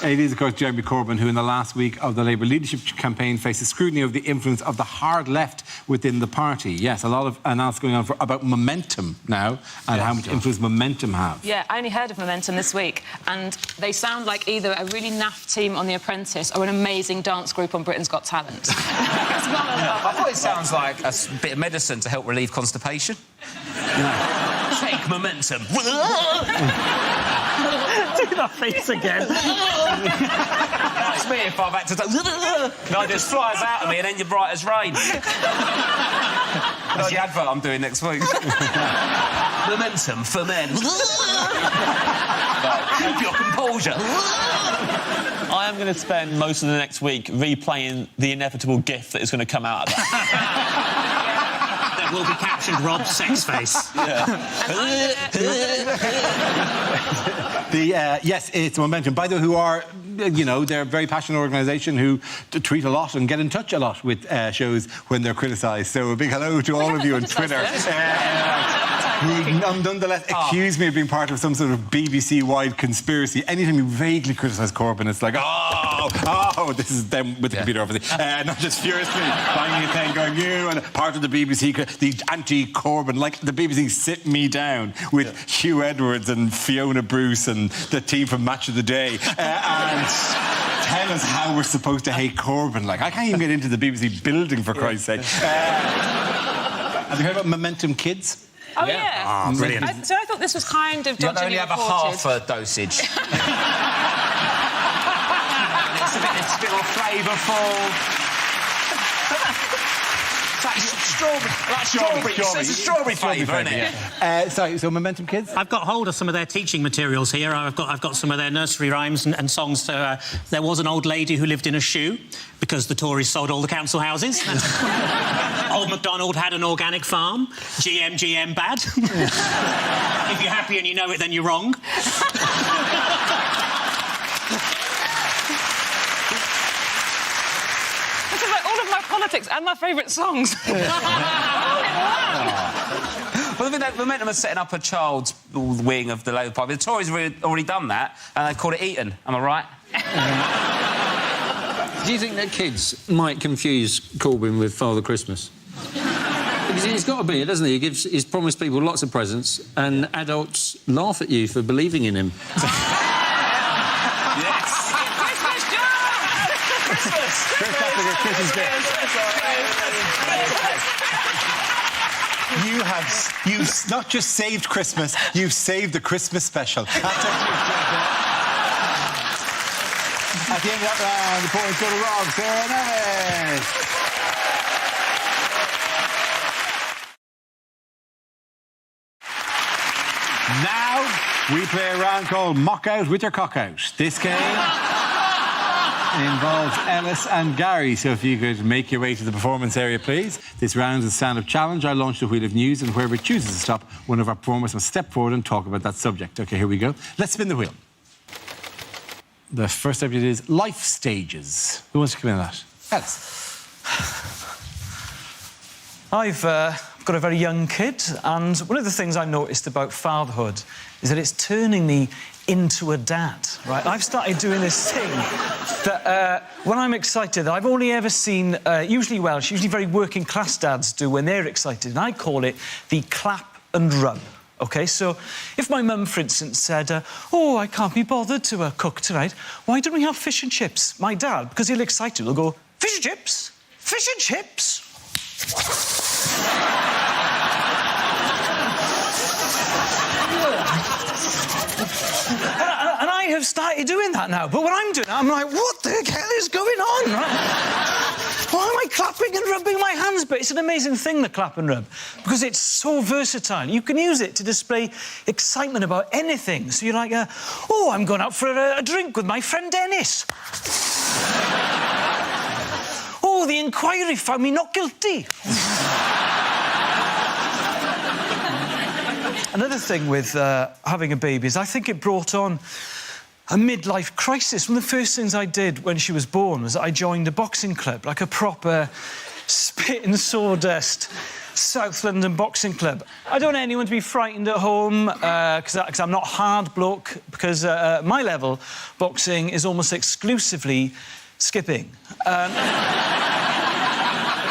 It is, of course, Jeremy Corbyn, who in the last week of the Labour leadership campaign faces scrutiny of the influence of the hard left within the party. Yes, a lot of analysis going on about momentum now and how much influence momentum have. Yeah, I only heard of Momentum this week, and they sound like either a really naff team on The Apprentice or an amazing dance group on Britain's Got Talent. I thought it sounds like a bit of medicine to help relieve constipation. Take momentum. Do that face again. That's me if I've had to do... No, it just flies out of me and then you're bright as rain. That's the advert I'm doing next week. Momentum for men. Keep your composure. I am going to spend most of the next week replaying the inevitable GIF that is going to come out of that. That will be captioned Rob Sex Face. Yes, it's Momentum. By the way, who are, you know, they're a very passionate organisation who tweet a lot and get in touch a lot with shows when they're criticised. So a big hello to all of you on Twitter. Who nonetheless accuse me of being part of some sort of BBC-wide conspiracy. Anytime you vaguely criticise Corbyn, it's like, this is them with the computer over there. Not just furiously finding a thing going, you, and part of the BBC, the anti-Corbyn, like the BBC sit me down with Hugh Edwards and Fiona Bruce and the team from Match of the Day and tell us how we're supposed to hate Corbyn. Like, I can't even get into the BBC building, for Christ's sake. Have you heard about Momentum Kids? Oh, yeah. Brilliant. So I thought this was kind of You dodgily only have a reported. half a dosage. It's a bit more flavourful. Strawberry. It's a strawberry flavour, isn't it? Sorry, so Momentum Kids? I've got hold of some of their teaching materials here. I've got some of their nursery rhymes and songs. So there was an old lady who lived in a shoe because the Tories sold all the council houses. Old MacDonald had an organic farm. GM bad. If you're happy and you know it, then you're wrong. This is like all of my politics and my favourite songs. Well, I think that Momentum are setting up a child's wing of the Labour Party. The Tories have already done that, and they called it Eton. Am I right? Do you think that kids might confuse Corbyn with Father Christmas? Because he's got to be, doesn't he? He's promised people lots of presents, and adults laugh at you for believing in him. Yes! Christmas You've not just saved Christmas, you've saved the Christmas special. At the end of that round, the points go to Rob, Sarah Neves. Now we play a round called Mock Out with Your Cock Out. This game involves Ellis and Gary, so if you could make your way to the performance area, please. This round is a stand-up challenge. I launch the wheel of news, and whoever chooses to stop, one of our performers must step forward and talk about that subject. OK, here we go. Let's spin the wheel. The first subject is life stages. Who wants to come in on that? Ellis. I've got a very young kid, and one of the things I've noticed about fatherhood is that it's turning me into a dad, right? I've started doing this thing that when I'm excited, I've only ever seen, usually Welsh, usually very working-class dads do when they're excited, and I call it the clap and rub. OK, so if my mum, for instance, said, oh, I can't be bothered to cook tonight, why don't we have fish and chips? My dad, because he'll excited, will go, fish and chips? Fish and chips? And I have started doing that now, but when I'm doing it, I'm like, what the hell is going on, right? Why am I clapping and rubbing my hands? But it's an amazing thing, the clap and rub, because it's so versatile. You can use it to display excitement about anything. So you're like, oh, I'm going out for a drink with my friend Dennis. Oh, the inquiry found me not guilty. Another thing with having a baby is I think it brought on a midlife crisis. One of the first things I did when she was born was I joined a boxing club, like a proper spit and sawdust South London boxing club. I don't want anyone to be frightened at home because I'm not hard bloke, because at my level, boxing is almost exclusively skipping.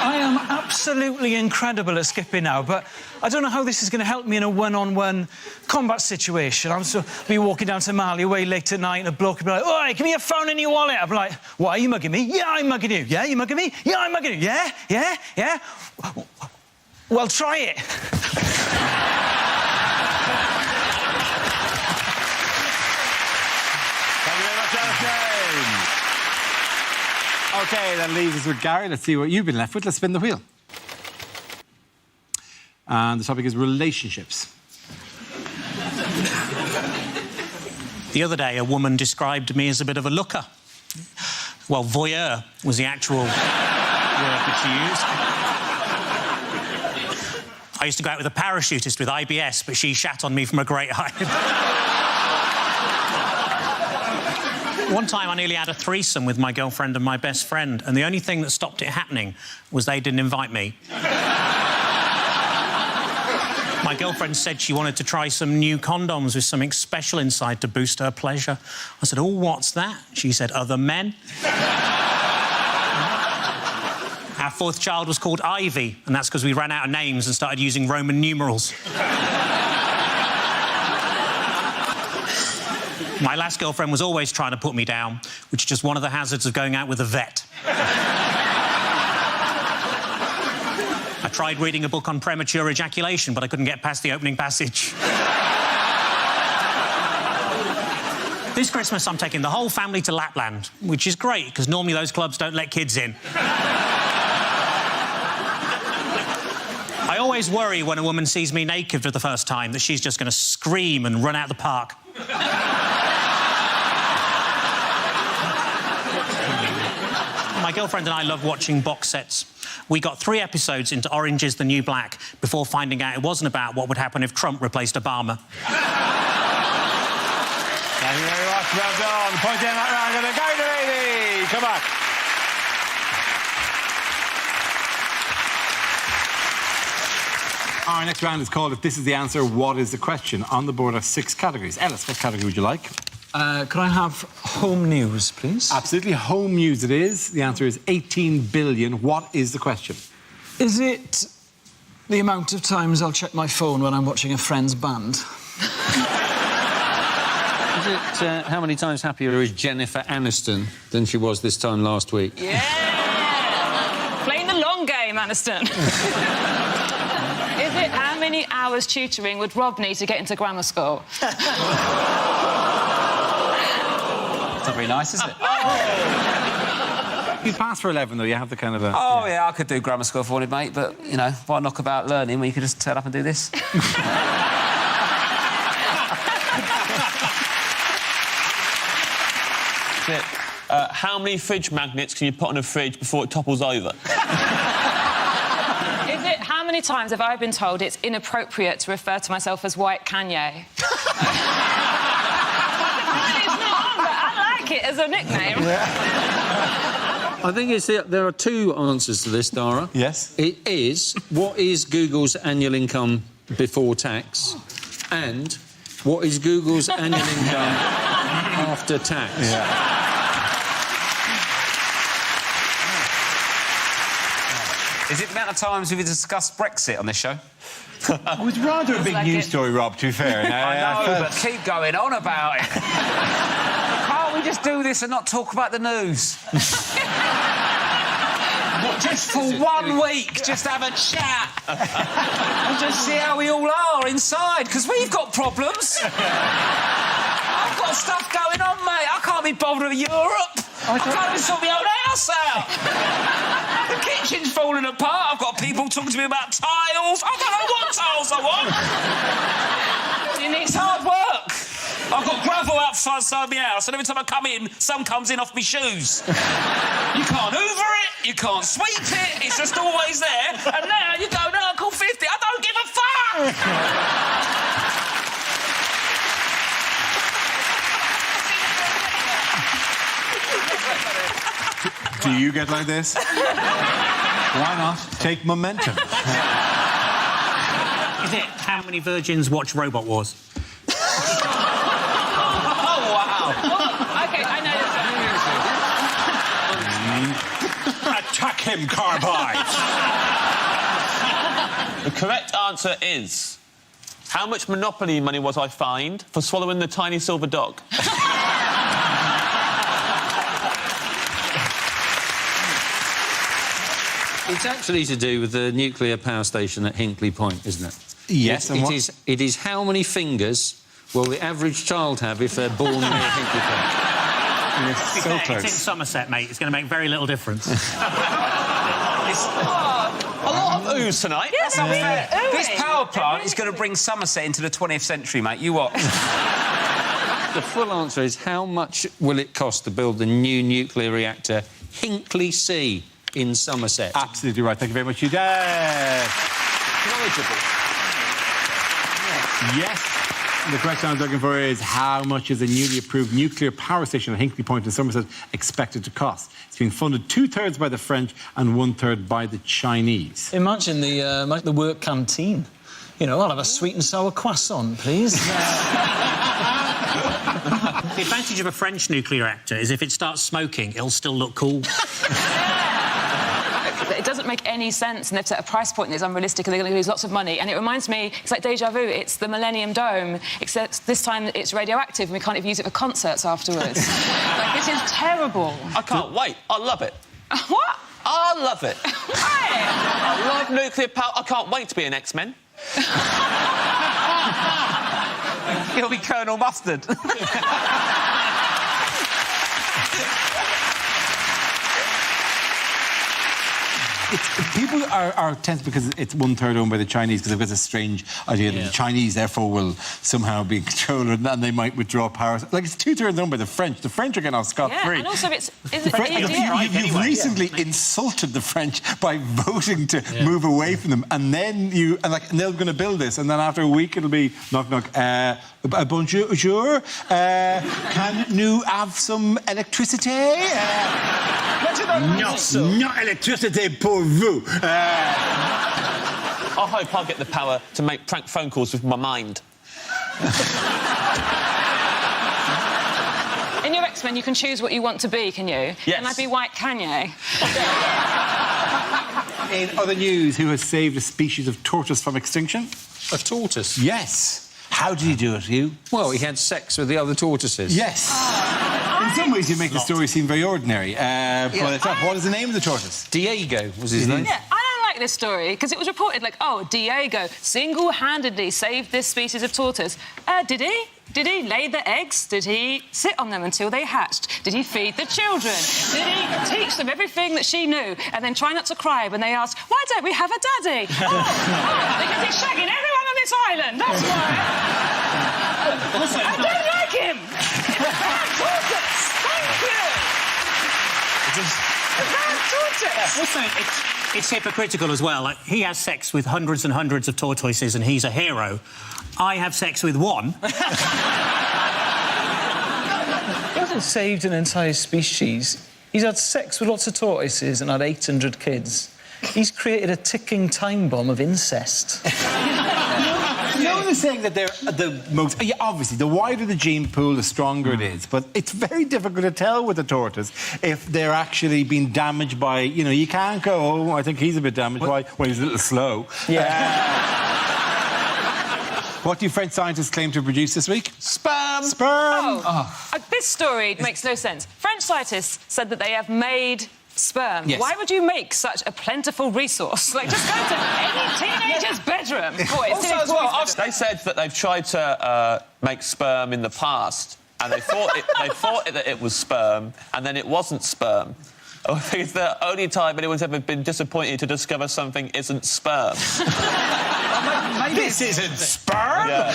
I am absolutely incredible at skipping now, but I don't know how this is going to help me in a one-on-one combat situation. I'm so be walking down to Marley way late at night, and a bloke will be like, "Oi, give me your phone and your wallet." I'm like, "What, are you mugging me?" "Yeah, I'm mugging you." "Yeah, you mugging me?" "Yeah, I'm mugging you." "Yeah, yeah, yeah." "Well, try it." Thank you very much, Alice. OK, that leaves us with Gary. Let's see what you've been left with. Let's spin the wheel. And the topic is relationships. The other day, a woman described me as a bit of a looker. Well, voyeur was the actual word that she used. I used to go out with a parachutist with IBS, but she shat on me from a great height. One time I nearly had a threesome with my girlfriend and my best friend, and the only thing that stopped it happening was they didn't invite me. My girlfriend said she wanted to try some new condoms with something special inside to boost her pleasure. I said, "Oh, what's that?" She said, "Other men." Our fourth child was called Ivy, and that's because we ran out of names and started using Roman numerals. My last girlfriend was always trying to put me down, which is just one of the hazards of going out with a vet. I tried reading a book on premature ejaculation, but I couldn't get past the opening passage. This Christmas, I'm taking the whole family to Lapland, which is great, because normally those clubs don't let kids in. I always worry when a woman sees me naked for the first time that she's just going to scream and run out the park. My girlfriend and I love watching box sets. We got 3 episodes into Orange is the New Black before finding out it wasn't about what would happen if Trump replaced Obama. Thank you very much. Well done. Point in that round and a go to lady. Come on. Our next round is called If This Is the Answer, What Is the Question? On the board are 6 categories. Ellis, what category would you like? Could I have home news, please? Absolutely. Home news it is. The answer is 18 billion. What is the question? Is it the amount of times I'll check my phone when I'm watching a friend's band? Is it how many times happier is Jennifer Aniston than she was this time last week? Yeah! Playing the long game, Aniston. Is it how many hours tutoring would Rob need to get into grammar school? Not very nice, is it? You pass for 11, though. You have the kind of a... Oh, yeah, I could do grammar school if I wanted, mate, but, you know, why knock about learning when you could just turn up and do this? How many fridge magnets can you put on a fridge before it topples over? Is it how many times have I been told it's inappropriate to refer to myself as White Kanye? I like it as a nickname. I think there are 2 answers to this, Dara. Yes. It is, what is Google's annual income before tax? And what is Google's annual income after tax? Yeah. Is it the amount of times we've discussed Brexit on this show? It was rather a big news story, Rob, to be fair. I know, but keep going on about it. Can't we just do this and not talk about the news? Just for 1 week, just have a chat. And just see how we all are inside, because we've got problems. I've got stuff going on, mate. I can't be bothered with Europe. I can't even sort my own house out. The kitchen's falling apart. I've got people talking to me about tiles. I don't know what tiles I want. It's hard work. I've got gravel outside my house, and every time I come in, some comes in off my shoes. You can't hoover it, you can't sweep it, it's just always there. And now you go, no, Uncle 50, I don't give a fuck! Do you get like this? Why not? Take momentum. Is it how many virgins watch Robot Wars? Oh, wow. OK, I know this. Attack him, Carbide! The correct answer is... How much Monopoly money was I fined for swallowing the tiny silver dog? It's actually to do with the nuclear power station at Hinkley Point, isn't it? Yes, and it is how many fingers will the average child have if they're born near Hinkley Point? It's so close. It's in Somerset, mate. It's going to make very little difference. A lot of oohs tonight. Yeah, that's unfair. This power plant is going to bring Somerset into the 20th century, mate. You watch. The full answer is how much will it cost to build the new nuclear reactor Hinkley C in Somerset? Absolutely right. Thank you very much, you did. Knowledgeable. Yes. The question I was looking for is how much is a newly approved nuclear power station at Hinkley Point in Somerset expected to cost? It's being funded 2/3 by the French and 1/3 by the Chinese. Imagine the work canteen. You know, I'll have a sweet and sour croissant, please. The advantage of a French nuclear reactor is if it starts smoking, it'll still look cool. It doesn't make any sense, and they've set a price point that's unrealistic, and they're going to lose lots of money. And it reminds me, it's like déjà vu. It's the Millennium Dome, except this time it's radioactive, and we can't even use it for concerts afterwards. Like, this is terrible. I can't wait. I love it. What? I love it. Why? I love nuclear power. I can't wait to be an X-Men. You'll be Colonel Mustard. people are tense because it's 1/3 owned by the Chinese, because they've got this strange idea that the Chinese, therefore, will somehow be in control and they might withdraw power. Like, it's 2/3 owned by the French. The French are getting off scot-free. Yeah, and also it's... You've recently insulted the French by voting to move away from them, and then they're going to build this, and then after a week it'll be knock knock. Bonjour. Can you have some electricity? No electricity pour vous. I hope I get the power to make prank phone calls with my mind. In your X-Men, you can choose what you want to be, can you? Yes. Can I be White Kanye? In other news, who has saved a species of tortoise from extinction? A tortoise? Yes. How did he do it, Hugh? Well, he had sex with the other tortoises. Yes. In some ways, you make the story seem very ordinary. What is the name of the tortoise? Diego was his name. Yeah, I don't like this story, because it was reported like, oh, Diego single-handedly saved this species of tortoise. Did he? Did he lay the eggs? Did he sit on them until they hatched? Did he feed the children? Did he teach them everything that she knew and then try not to cry when they ask, why don't we have a daddy? Because he's shagging everyone on this island, that's why. I don't like him! Tortoise! Thank you! Also, it's hypocritical as well. Like, he has sex with hundreds and hundreds of tortoises and he's a hero. I have sex with one. He hasn't saved an entire species. He's had sex with lots of tortoises and had 800 kids. He's created a ticking time bomb of incest. No one is saying that they're the most... Yeah, obviously, the wider the gene pool, the stronger it is. But it's very difficult to tell with the tortoise if they're actually being damaged by... You know, you can't go, oh, I think he's a bit damaged. Why? Well, he's a little slow. Yeah. What do French scientists claim to produce this week? Sperm. Sperm. This story makes no sense. French scientists said that they have made sperm. Yes. Why would you make such a plentiful resource? Like, just go to any teenager's bedroom. Boy, They said that they've tried to make sperm in the past, and they thought that it was sperm, and then it wasn't sperm. I think it's the only time anyone's ever been disappointed to discover something isn't sperm. This isn't sperm? Yeah.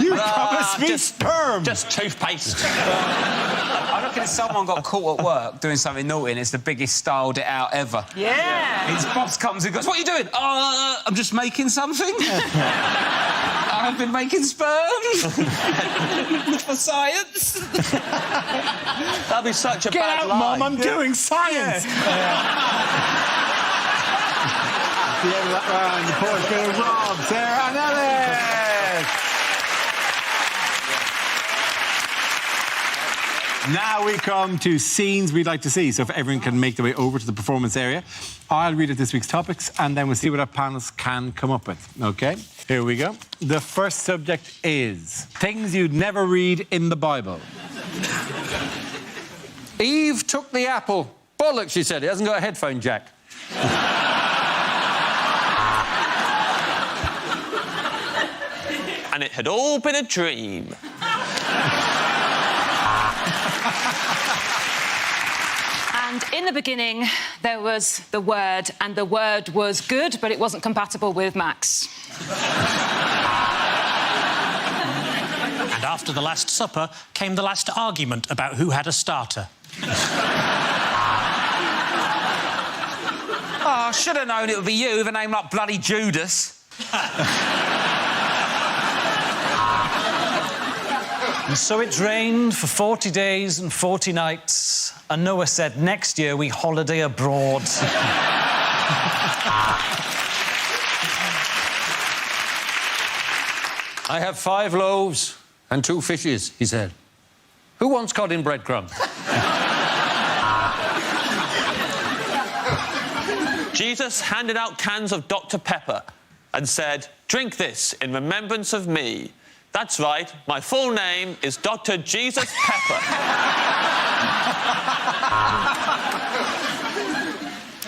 You promised me sperm! Just toothpaste. I reckon if someone got caught at work doing something naughty and it's the biggest styled it out ever. Yeah. His boss comes and goes, what are you doing? I'm just making something. I've been making sperm. For science. That'd be such a Get bad out, lie. Mum, I'm doing science! At the end of that round, the point's going to Rob, Sarah and Ellis! Now we come to scenes we'd like to see. So if everyone can make their way over to the performance area, I'll read out this week's topics and then we'll see what our panelists can come up with. OK? Here we go. The first subject is things you'd never read in the Bible. Eve took the apple. Bollocks, she said. It hasn't got a headphone jack. And it had all been a dream. And in the beginning, there was the Word, and the Word was good, but it wasn't compatible with Max. And after the Last Supper came the last argument about who had a starter. Oh, I should have known it would be you with a name like bloody Judas. And so it rained for 40 days and 40 nights, and Noah said, next year we holiday abroad. I have 5 loaves and 2 fishes, he said. Who wants cod in breadcrumbs? Jesus handed out cans of Dr. Pepper and said, drink this in remembrance of me. That's right, my full name is Dr. Jesus Pepper.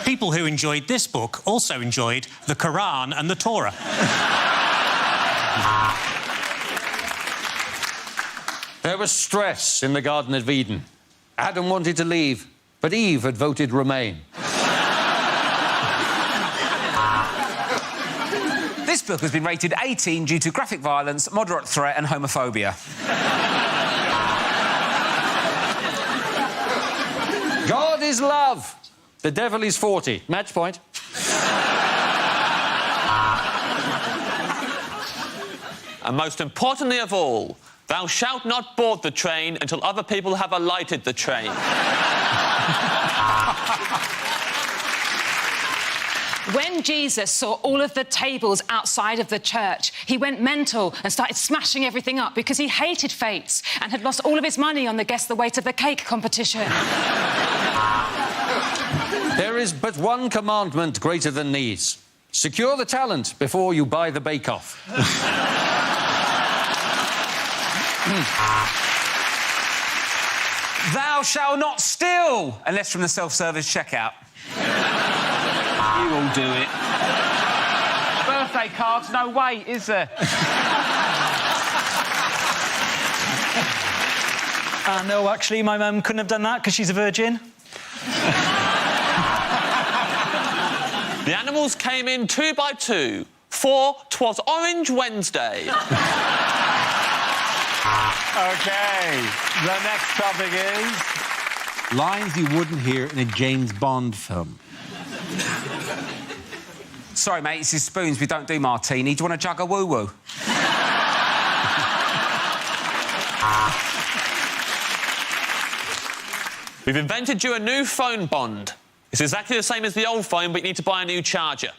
People who enjoyed this book also enjoyed the Quran and the Torah. There was stress in the Garden of Eden. Adam wanted to leave, but Eve had voted remain. This book has been rated 18 due to graphic violence, moderate threat and homophobia. God is love. The devil is 40. Match point. And most importantly of all, thou shalt not board the train until other people have alighted the train. When Jesus saw all of the tables outside of the church, he went mental and started smashing everything up because he hated fates and had lost all of his money on the Guess the Weight of the Cake competition. There is but one commandment greater than these. Secure the talent before you buy the bake-off. Thou shalt not steal, unless from the self-service checkout. You all do it. Birthday cards, no way, is there? No, actually, my mum couldn't have done that because she's a virgin. The animals came in 2 by 2, for 'twas Orange Wednesday. OK, the next topic is... lines you wouldn't hear in a James Bond film. Sorry, mate, it's his spoons. We don't do martini. Do you want to jug a woo-woo? We've invented you a new phone, Bond. It's exactly the same as the old phone, but you need to buy a new charger.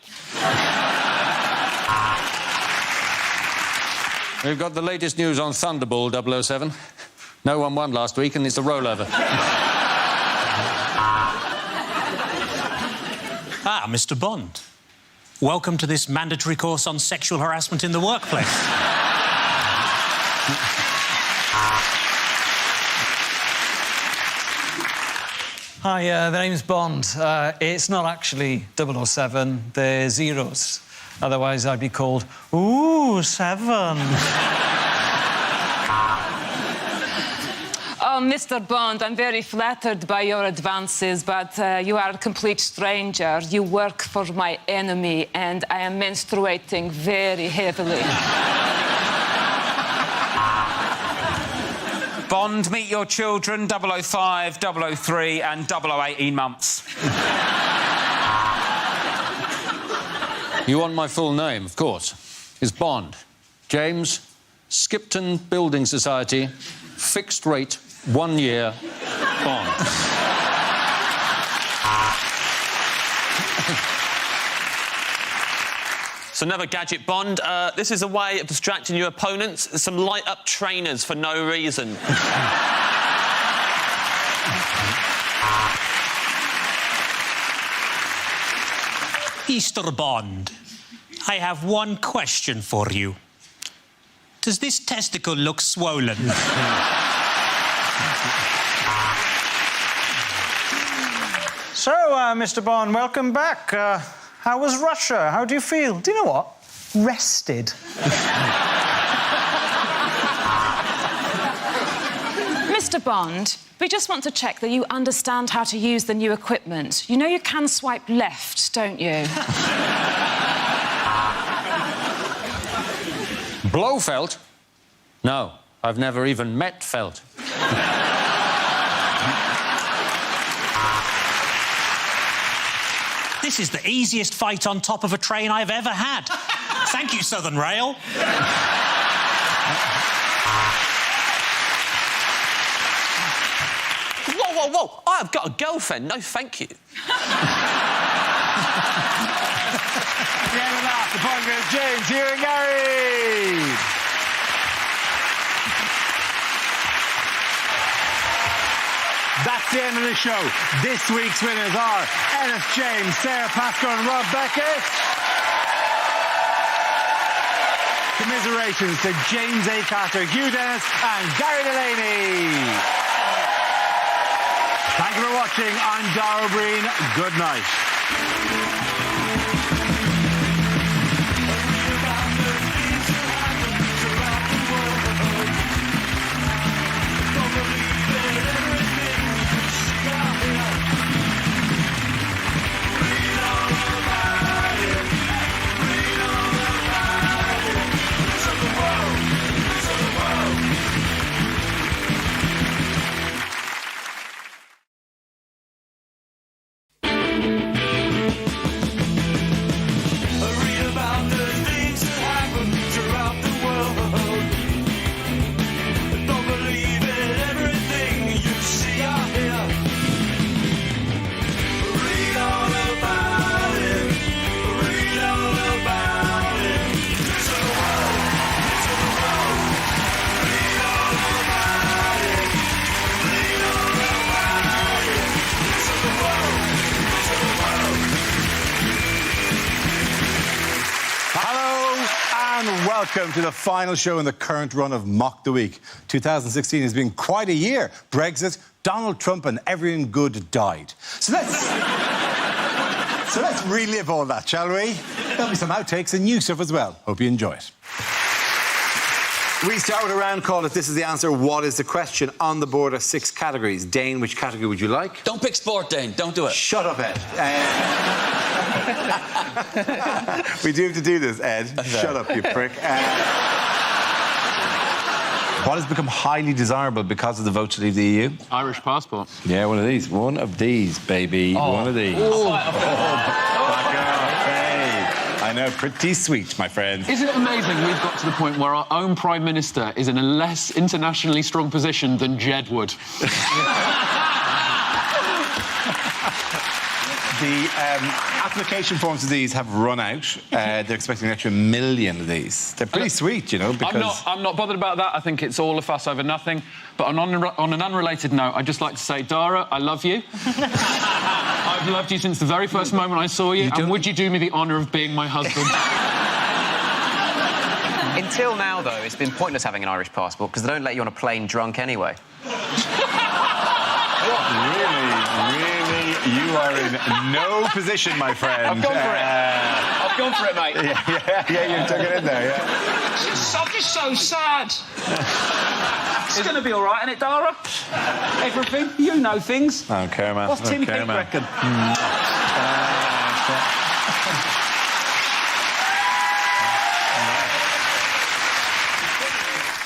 We've got the latest news on Thunderball 007. No one won last week, and it's a rollover. Ah, Mr. Bond. Welcome to this mandatory course on sexual harassment in the workplace. Hi, the name's Bond. It's not actually 007, they're zeros. Otherwise, I'd be called, ooh, 7. Oh, Mr. Bond, I'm very flattered by your advances, but you are a complete stranger. You work for my enemy, and I am menstruating very heavily. Bond, meet your children, 005, 003 and 0018 months. You want my full name, of course. It's Bond. James Skipton Building Society, fixed rate, 1 year, Bond. So another gadget, Bond. This is a way of distracting your opponents. Some light-up trainers for no reason. Mr. Bond, I have one question for you. Does this testicle look swollen? So, Mr. Bond, welcome back. How was Russia? How do you feel? Do you know what? Rested. Mr. Bond, we just want to check that you understand how to use the new equipment. You know you can swipe left, don't you? Blofeld? No, I've never even met Felt. This is the easiest fight on top of a train I've ever had. Thank you, Southern Rail. Whoa, whoa, whoa! I've got a girlfriend. No, thank you. At the end of that, the point goes James, Hugh and Gary. That's the end of the show. This week's winners are Ennis James, Sarah Pascoe and Rob Beckett. Commiserations to James A. Carter, Hugh Dennis and Gary Delaney. Thank you for watching. I'm Dara Breen. Good night. and welcome to the final show in the current run of Mock the Week. 2016 has been quite a year. Brexit, Donald Trump and everything good died. So let's relive all that, shall we? There'll be some outtakes and new stuff as well. Hope you enjoy it. We start with a round called If This Is the Answer, What is the Question? On the board are 6 categories. Dane, which category would you like? Don't pick sport, Dane. Don't do it. Shut up, Ed. We do have to do this, Ed. Shut up, you prick. What has become highly desirable because of the vote to leave the EU? Irish passport. Yeah, one of these. One of these, baby. One of these. I know, pretty sweet, my friend. Isn't it amazing we've got to the point where our own Prime Minister is in a less internationally strong position than Jed would? The application forms of these have run out. They're expecting an extra 1 million of these. They're pretty sweet, you know, because... I'm not bothered about that. I think it's all a fuss over nothing. But on an unrelated note, I'd just like to say, Dara, I love you. I've loved you since the very first moment I saw you. And would you do me the honour of being my husband? Until now, though, it's been pointless having an Irish passport because they don't let you on a plane drunk anyway. Really, you are in no position, my friend. I've gone for it. I've gone for it, mate. Yeah, you took it in there, yeah. I'm just so sad. It's going to be all right, isn't it, Dara? Everything. You know things. I don't care, man. What's Tim Heath reckon?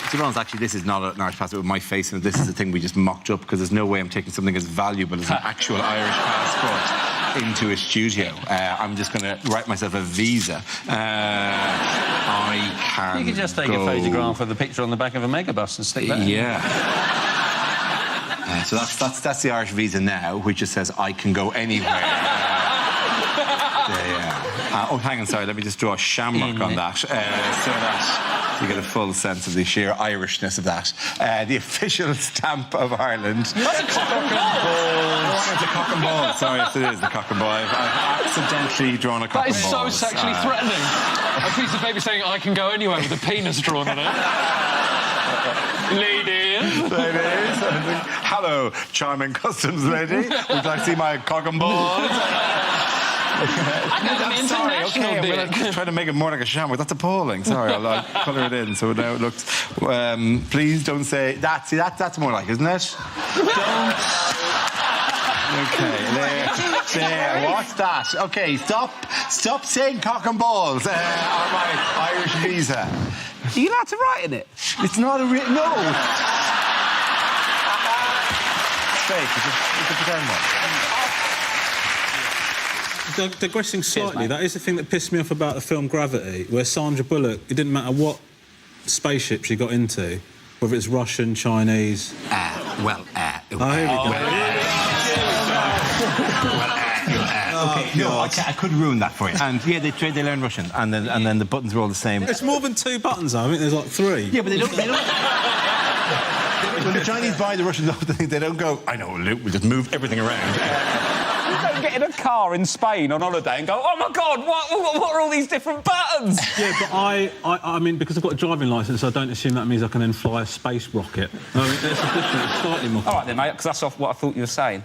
To be honest, actually, this is not an Irish passport with my face in it. This is the thing we just mocked up because there's no way I'm taking something as valuable as an actual Irish passport into a studio. I'm just going to write myself a visa. I can You could just take a photograph of the picture on the back of a megabus and stick that in. Yeah. So that's the Irish visa now, which just says I can go anywhere. Oh, hang on, sorry, let me just draw a shamrock on that, so that you get a full sense of the sheer Irishness of that. The official stamp of Ireland. That's a cock and ball! Oh, it's a cock and ball. Sorry, yes, it is the cock and ball. I've accidentally drawn a cock and ball. That is so sexually threatening. A piece of paper saying, I can go anywhere with a penis drawn on it. Ladies. Hello, charming customs lady. Would you like to see my cock and balls? I'm sorry, okay, I'm trying to make it more like a shamrock. That's appalling. Sorry, I'll colour it in so now it looks... please don't say... That's more like, isn't it? Don't... OK, there. What's that? OK, stop saying cock and balls on my Irish visa. Are you allowed to write in it? It's not a real... No! It's fake. It's a pretend one. Digressing slightly, that is the thing that pissed me off about the film Gravity, where Sandra Bullock, it didn't matter what spaceship she got into, whether it's Russian, Chinese... Here we go. I could ruin that for you. And yeah, they learn Russian, and then the buttons are all the same. It's more than 2 buttons, though. I think there's like 3. Yeah, but they don't... When the Chinese buy the Russians off the thing, they don't go, I know, Luke, we'll just move everything around. You don't get in a car in Spain on holiday and go, oh, my God, what are all these different buttons? Yeah, but I mean, because I've got a driving licence, I don't assume that means I can then fly a space rocket. I mean, it's different, it's slightly more... All right, then, mate, because that's off what I thought you were saying.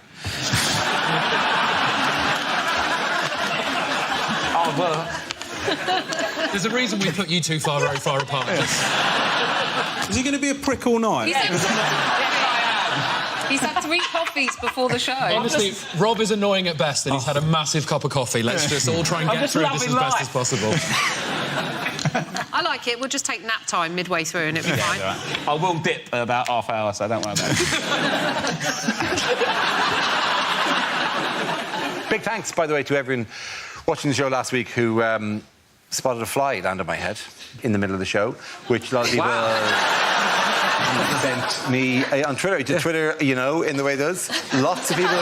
Oh, well... There's a reason we put you two very far apart. Is he going to be a prick all night? He's had 3 coffees before the show. Honestly, Rob is annoying at best, and he's had a massive cup of coffee. Let's just all try and get through this as best as possible. I like it. We'll just take nap time midway through and it'll be fine. Right. I will dip about half hour, so don't worry about it. Big thanks, by the way, to everyone watching the show last week who spotted a fly land on my head in the middle of the show, which a lot of people... sent me on Twitter, to Twitter, you know, in the way it does. Lots of people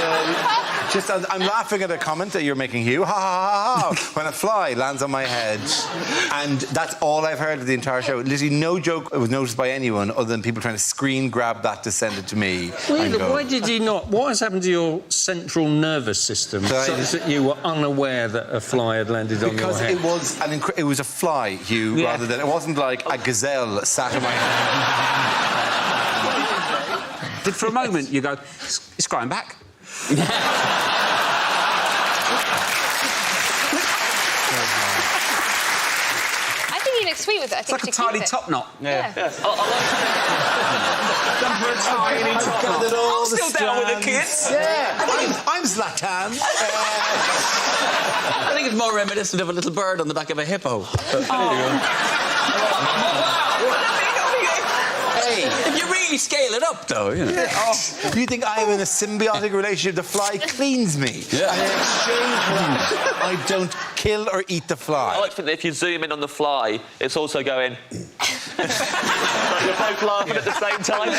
Just, I'm laughing at a comment that you're making, Hugh. Ha, ha, ha, ha, when a fly lands on my head. And that's all I've heard of the entire show. Literally no joke was noticed by anyone other than people trying to screen grab that to send it to me. Why did you not... What has happened to your central nervous system such that you were unaware that a fly had landed on your head? Because it was a fly, Hugh, rather than... It wasn't like a gazelle sat on my head. Did for a moment you go, it's growing back? I think you look sweet with it. I It's think like a you should keep tiny it. top knot. Yeah. Done for a tiny top knot. I'm still down with the kids. Yeah. I'm Zlatan. I think it's more reminiscent of a little bird on the back of a hippo. Hey, if you really scale it up, though, you know. Yeah. You think I'm in a symbiotic relationship? The fly cleans me. Yeah. And in exchange for that, I don't kill or eat the fly. I like to think that if you zoom in on the fly, it's also going... Like you're both laughing at the same time.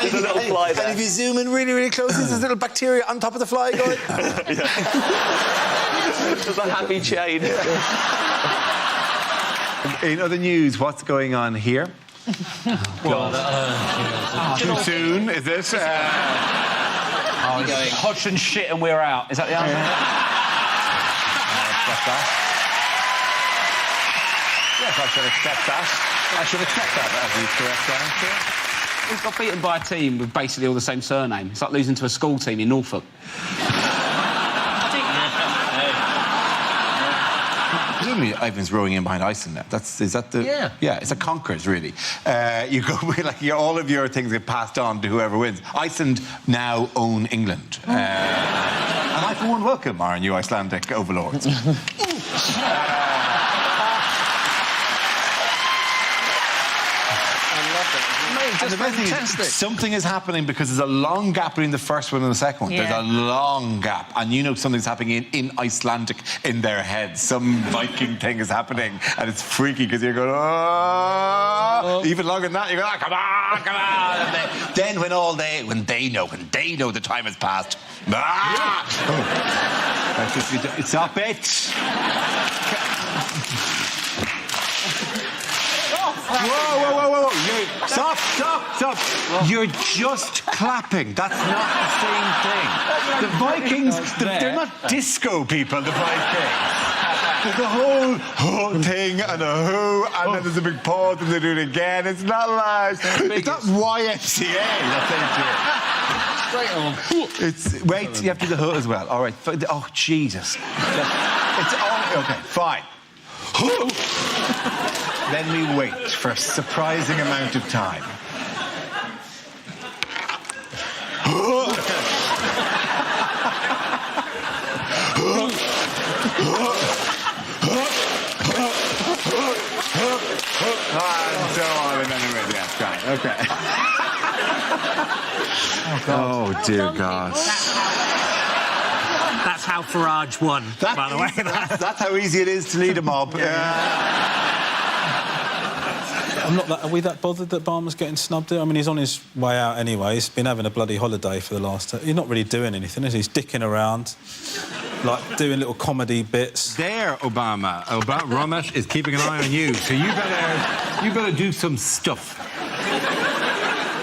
There's a little fly there. And if you zoom in really, really close, there's a little bacteria on top of the fly going... There's a happy chain. In other news, what's going on here? Too soon, is it? Hodge and shit and we're out. Is that the answer? Yes, I should accept that. I should accept that as the correct answer. We've got beaten by a team with basically all the same surname. It's like losing to a school team in Norfolk. Presumably, Ivan's rowing in behind Iceland now. Is that the... Yeah, it's a conkers, really. You go with, like, all of your things get passed on to whoever wins. Iceland now own England. And I, for one, welcome our new Icelandic overlords. And the best thing is, something is happening because there's a long gap between the first one and the second one. Yeah. There's a long gap. And you know something's happening in Icelandic in their heads. Some Viking thing is happening. And it's freaky because you're going, oh. Even longer than that, you're going, come on, come on. And then when they know the time has passed. Stop it. Whoa. Stop. You're just clapping. That's not the same thing. The Vikings, they're not disco people, the Vikings. There's a whole thing and a who, and then there's a big pause and they do it again. It's not like... It's not YMCA, that's it. Straight on. Wait, you have to do the who as well. All right. Oh, Jesus. It's all... OK, fine. Then we wait for a surprising amount of time. And so on, and then we're right. OK. Oh, dear God. That's how Farage won, by the way. That's how easy it is to lead a mob. Are we that bothered that Barmer's getting snubbed here? I mean, he's on his way out anyway. He's been having a bloody holiday for the last... He's not really doing anything, is he? He's dicking around, like, doing little comedy bits. There, Obama. Ramesh is keeping an eye on you, so you better do some stuff.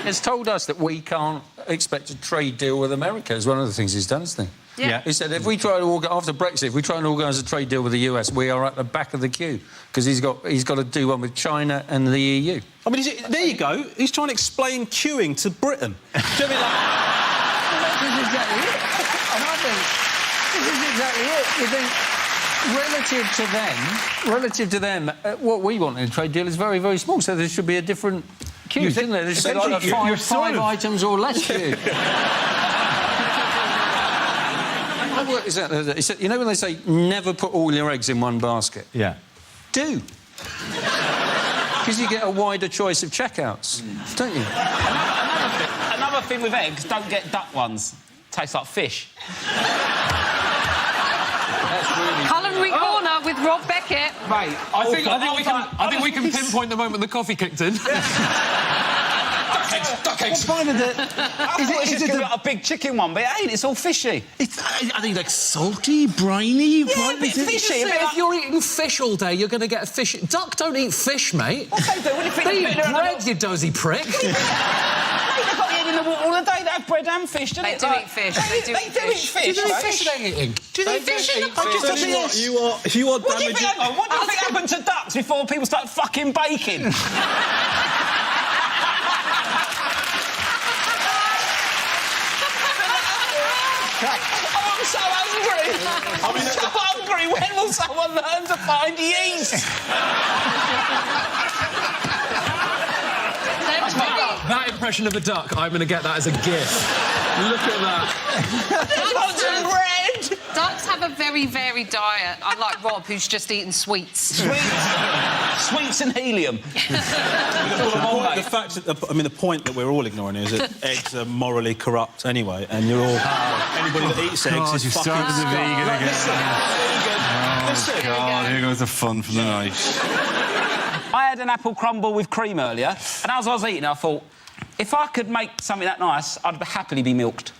It's told us that we can't expect a trade deal with America. Is one of the things he's done, isn't he? Yeah. He said if we try to after Brexit, if we try and organise a trade deal with the US, we are at the back of the queue because he's got to do one with China and the EU. I mean, there you go. He's trying to explain queuing to Britain. Do you know what I mean? This is exactly it. And I think this is exactly it. You think, relative to them, what we want in a trade deal is very, very small, so there should be a different queue, shouldn't there? There should be like five items or less queue. I worked this out the other day. He said, you know when they say never put all your eggs in one basket? Yeah. Do. Because you get a wider choice of checkouts, don't you? Another thing with eggs, don't get duck ones. Tastes like fish. Culinary corner with Rob Beckett. Mate, I think we can pinpoint the moment the coffee kicked in. Duck eggs. I thought Is it a big chicken one, but it ain't. It's all fishy. I think like salty, briny. Yeah, a bit fishy. If you're eating fish all day, you're going to get a fish. Duck don't eat fish, mate. What they do? What do you think? They eat bread, you dozy prick. They've got the egg in the water all the day. They have bread and fish, don't they? They do eat fish. They do eat fish. Do they fish they're eating? Do they fish in the pot? You are What do you think happened to ducks before people started fucking baking? I'm so hungry. I'm so hungry. When will someone learn to find yeast? That impression of a duck, I'm going to get that as a gift. Look at that. Ducks have a very varied diet, unlike Rob, who's just eating sweets. Sweets and helium. The point that we're all ignoring is that eggs are morally corrupt anyway, and you're all... Anybody that eats eggs is fucking... started the vegan again. Oh, God, here goes the fun for the night. I had an apple crumble with cream earlier, and as I was eating, I thought, if I could make something that nice, I'd happily be milked.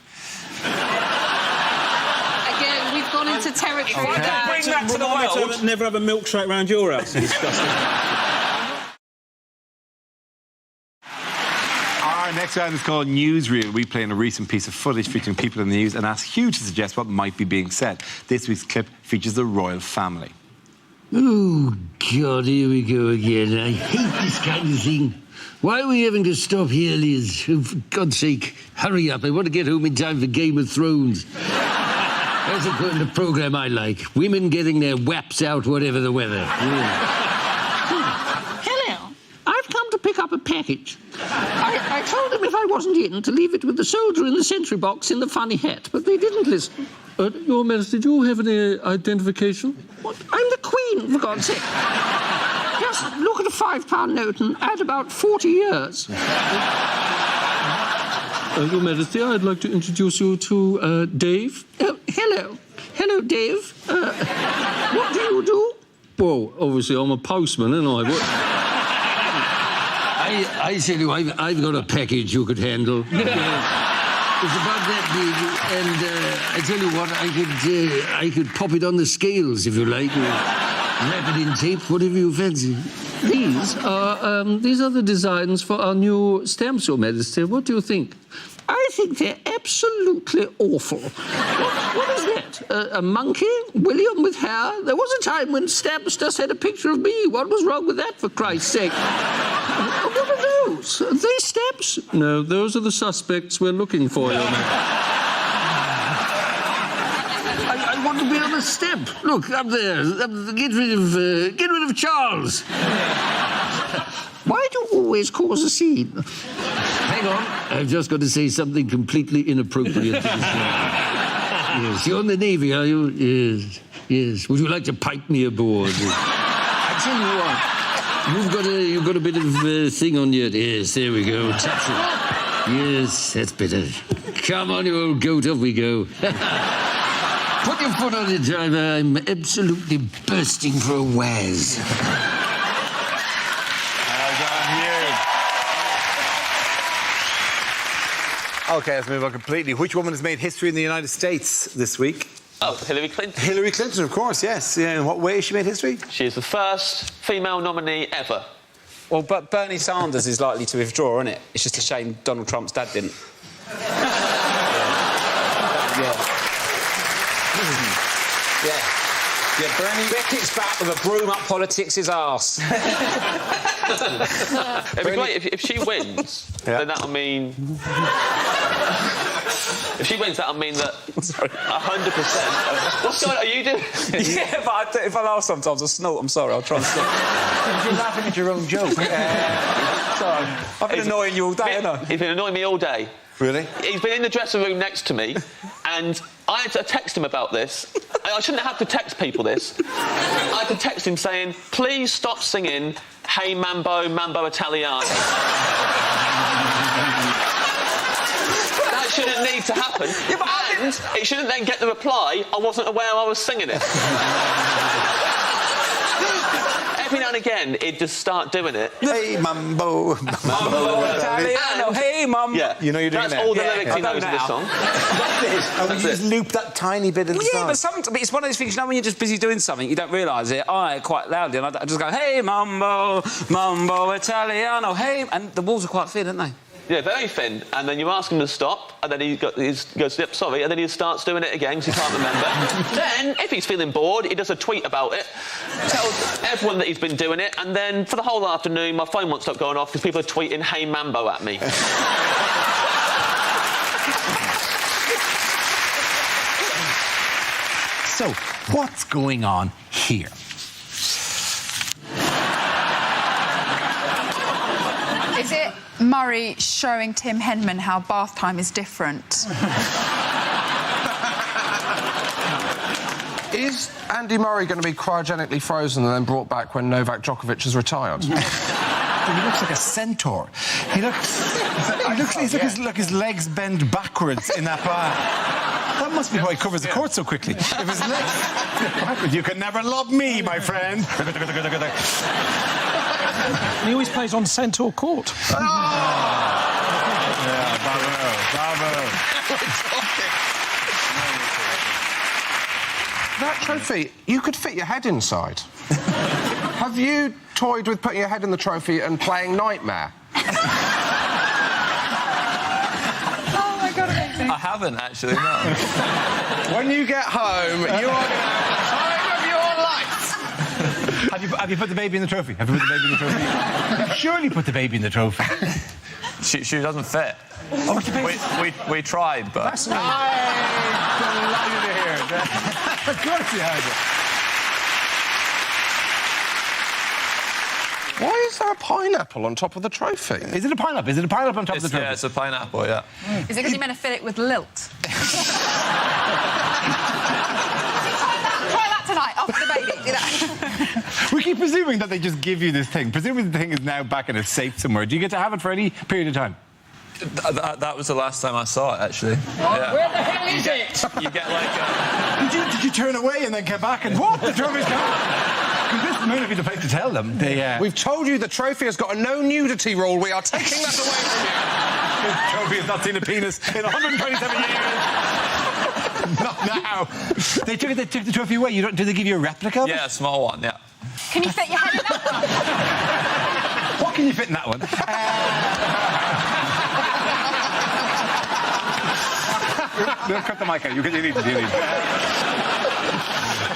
Again, we've gone into territory. Okay. Bring that to the world. Never have a milkshake round your house. It's disgusting. Our next round is called Newsreel. We play in a recent piece of footage featuring people in the news and ask Hugh to suggest what might be being said. This week's clip features the royal family. Oh, God, here we go again. I hate this kind of thing. Why are we having to stop here, Liz? For God's sake, hurry up. I want to get home in time for Game of Thrones. That's according to the programme I like. Women getting their waps out, whatever the weather. Hello. I've come to pick up a package. I told them if I wasn't in to leave it with the soldier in the sentry box in the funny hat, but they didn't listen. Your Majesty, do you have any identification? What? I'm the Queen, for God's sake. Just look at a £5 note and add about 40 years. Your Majesty, I'd like to introduce you to Dave. Oh, hello. Hello, Dave. What do you do? Well, obviously, I'm a postman, and I I tell you, I've got a package you could handle. It's about that big, and I tell you what, I could pop it on the scales, if you like, or wrap it in tape, whatever you fancy. These are the designs for our new stamps, Your Majesty. What do you think? I think they're absolutely awful. What is that? A monkey? William with hair? There was a time when stamps just had a picture of me. What was wrong with that, for Christ's sake? What are those? Are they stamps? No, those are the suspects we're looking for, Your Majesty. I want to be on a stamp. Look, up there. Get rid of Charles. Why do you always cause a scene? Hang on. I've just got to say something completely inappropriate to this man. Yes, you're in the Navy, are you? Yes. Yes. Would you like to pipe me aboard? I tell you what, you've got a bit of thing on your... Yes, there we go. Touch it. Yes, that's better. Come on, you old goat, off we go. Put your foot on it, driver. I'm absolutely bursting for a waz. OK, let's move on completely. Which woman has made history in the United States this week? Oh, Hillary Clinton. Hillary Clinton, of course, yes. Yeah, in what way has she made history? She is the first female nominee ever. Well, but Bernie Sanders is likely to withdraw, isn't it? It's just a shame Donald Trump's dad didn't. Yeah, Bernie Beckett's back with a broom up politics' arse. It'd be great if she wins, then that'll mean... If she wins, that'll mean that 100%... What's going on? Are you doing... Yeah, but if I laugh sometimes, I snort. I'm sorry, I'll try and stop. You're laughing at your own joke. Sorry. I've been annoying you all day, haven't I? He's been annoying me all day. Really? He's been in the dressing room next to me, and I had to text him about this. I shouldn't have to text people this. I had to text him saying, please stop singing Hey Mambo, Mambo Italiano. That shouldn't need to happen. Yeah, but and it shouldn't then get the reply, I wasn't aware I was singing it. every now and again, he'd just start doing it. Hey, Mambo. Mambo Italiano, hey, Mum. Yeah. You know you're doing That's that. all the Yeah, lyrics he knows in this song. And we just loop that tiny bit of the song. Yeah, but it's one of those things, you know, when you're just busy doing something, you don't realise it. I quite loudly, and I just go, hey, Mambo, Mambo Italiano, hey... And the walls are quite thin, aren't they? Yeah, very thin. And then you ask him to stop, and then he goes, yep, sorry, and then he starts doing it again because he can't remember. Then, if he's feeling bored, he does a tweet about it, tells everyone that he's been doing it, and then for the whole afternoon, my phone won't stop going off because people are tweeting, hey, Mambo at me. So, what's going on here? Is it Murray showing Tim Henman how bath time is different? Is Andy Murray going to be cryogenically frozen and then brought back when Novak Djokovic has retired? He looks like a centaur. He looks like his legs bend backwards in that bath. That must be why he covers the court so quickly. If his legs bend backwards, you can never love me, my friend. And he always plays on Centaur Court. Yeah, bravo. That trophy, you could fit your head inside. Have you toyed with putting your head in the trophy and playing Nightmare? Oh, my God, amazing. I haven't, actually, no. When you get home, you are going to have the time of your life. Have you put the baby in the trophy? Have you put the baby in the trophy? You've surely put the baby in the trophy. She doesn't fit. Oh, what's the baby? We tried, but... I'm delighted to hear it. Of course you had it. Why is there a pineapple on top of the trophy? Is it a pineapple? Is it a pineapple on top of the trophy? Yeah, it's a pineapple, yeah. Is it because you're meant to fill it with lilt? Try that tonight, after the baby. Do that. We keep presuming that they just give you this thing. Presuming the thing is now back in a safe somewhere. Do you get to have it for any period of time? That was the last time I saw it, actually. Yeah. Where the hell is it? You get like Did you turn away and then come back and what? The trophy's gone? Because this may not be the place to tell them. We've told you the trophy has got a no nudity rule. We are taking that away from you. The trophy has not seen a penis in 127 years. Not now. They took the trophy away. Did they give you a replica of it? Yeah, a small one, yeah. Can you fit your head in that one? What can you fit in that one? No, cut the mic out. You need it.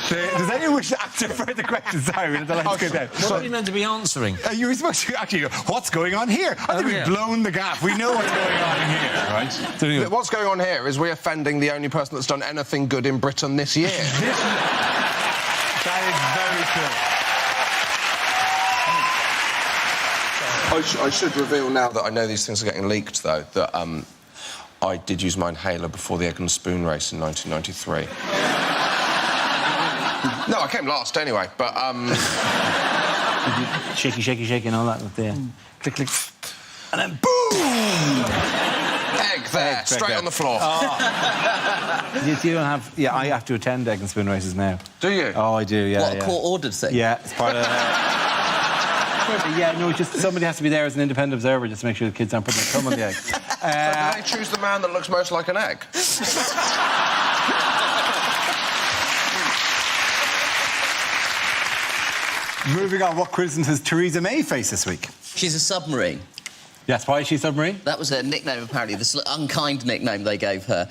Does anyone wish to answer further questions? Sorry, the lights go down. What are you meant to be answering? You were supposed to actually go, what's going on here? I think we've blown the gap. We know what's going on here, right? So anyway. What's going on here is we're offending the only person that's done anything good in Britain this year. That is very true. I should reveal now that I know these things are getting leaked, though, that I did use my inhaler before the egg and spoon race in 1993. No, I came last anyway, but... Shaky, and all that up there. Click, click. And then boom! Egg there, straight on the floor. Oh. you don't have... Yeah, I have to attend egg and spoon races now. Do you? Oh, I do, yeah. What, a court-ordered thing? Yeah, it's part of... Yeah, no, just somebody has to be there as an independent observer just to make sure the kids aren't putting their thumb on the egg. So do they choose the man that looks most like an egg? Moving on, what criticisms has Theresa May faced this week? She's a submarine. Yes, why is she submarine? That was her nickname, apparently, the unkind nickname they gave her,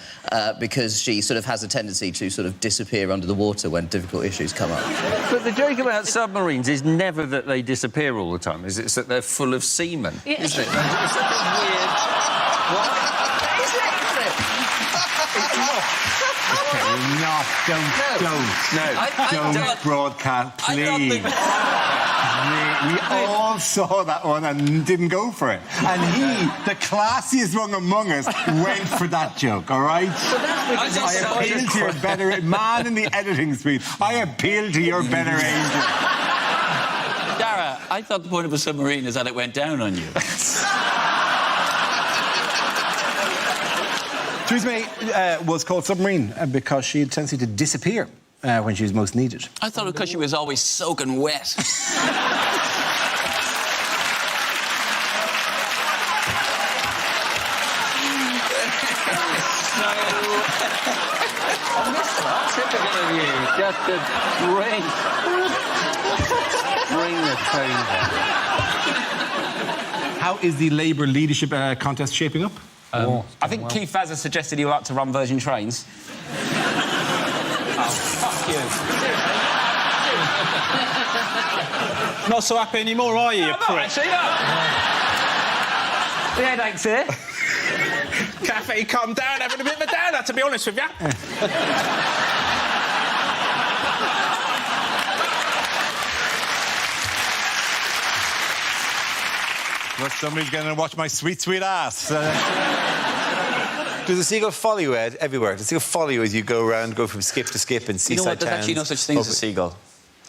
because she sort of has a tendency to sort of disappear under the water when difficult issues come up. But the joke about submarines is never that they disappear all the time, is it? It's that they're full of semen, isn't it? It's such a weird... What? Don't broadcast, please. We all saw that one and didn't go for it. And he, the classiest one among us, went for that joke, all right? I appeal to your better... Man in the editing suite, I appeal to your better angel. Dara, I thought the point of a submarine is that it went down on you. Theresa May was called submarine because she had a tendency to disappear when she was most needed. I thought it because she was always soaking wet. Typical of you, just to bring the tone down. How is the Labour leadership contest shaping up? I think Keith Vaz has suggested he would like to run Virgin Trains. Oh, fuck you. Not so happy anymore, are you, you prick? Actually, no. The headache's here. Cafe, calm down, having a bit of a downer, to be honest with you. Well, somebody's going to watch my sweet, sweet ass. Does the seagull follow you, Ed, everywhere? Does the seagull follow you as you go around, go from skip to skip in seaside You know what? There's towns? actually no such thing as a seagull.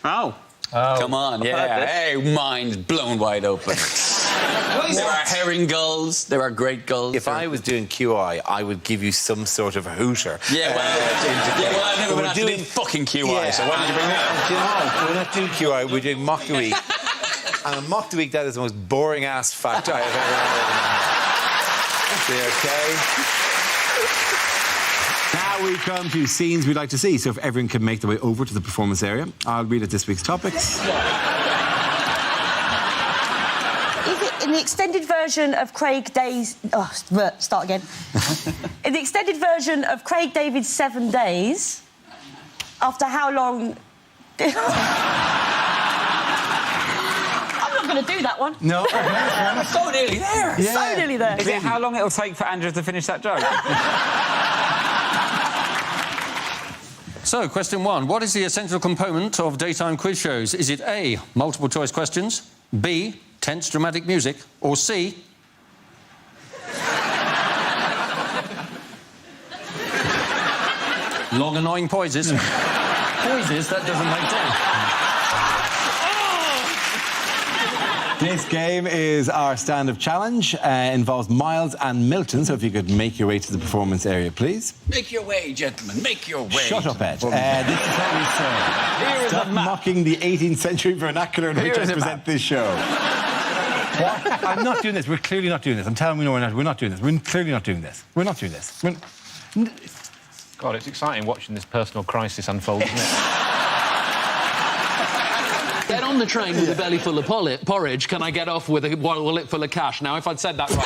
Oh. Come on, yeah. Hey, mind blown wide open. There are herring gulls, there are great gulls. If I was doing QI, I would give you some sort of a hooter. Yeah, well, I've never been asked to do fucking QI, so why did you bring that? Do you know, we're not doing QI, we're doing Mock the Week. And on Mock the Week, that is the most boring-ass fact I have ever heard. Okay? Now we come to scenes we'd like to see. So if everyone can make their way over to the performance area, I'll read out this week's topics. In the extended version of Craig David's... Oh, start again. In the extended version of Craig David's 7 Days, after how long... I'm not going to do that one. No. So nearly there. Yeah. So nearly there. Is it how long it'll take for Andrew to finish that joke? So, question 1. What is the essential component of daytime quiz shows? Is it A, multiple choice questions, B, tense dramatic music, or C, long annoying pauses? Pauses, that doesn't make sense. This game is our stand-up challenge. Involves Miles and Milton, so if you could make your way to the performance area, please. Make your way, gentlemen, make your way. Shut up, Ed. This is what we say. Stop mocking the 18th century vernacular in which I present this show. What? I'm not doing this. We're clearly not doing this. I'm telling you, no, we're not doing this. We're clearly not doing this. We're not doing this. God, it's exciting watching this personal crisis unfold, isn't it? Get on the train with a belly full of porridge. Can I get off with a wallet full of cash? Now, if I'd said that right...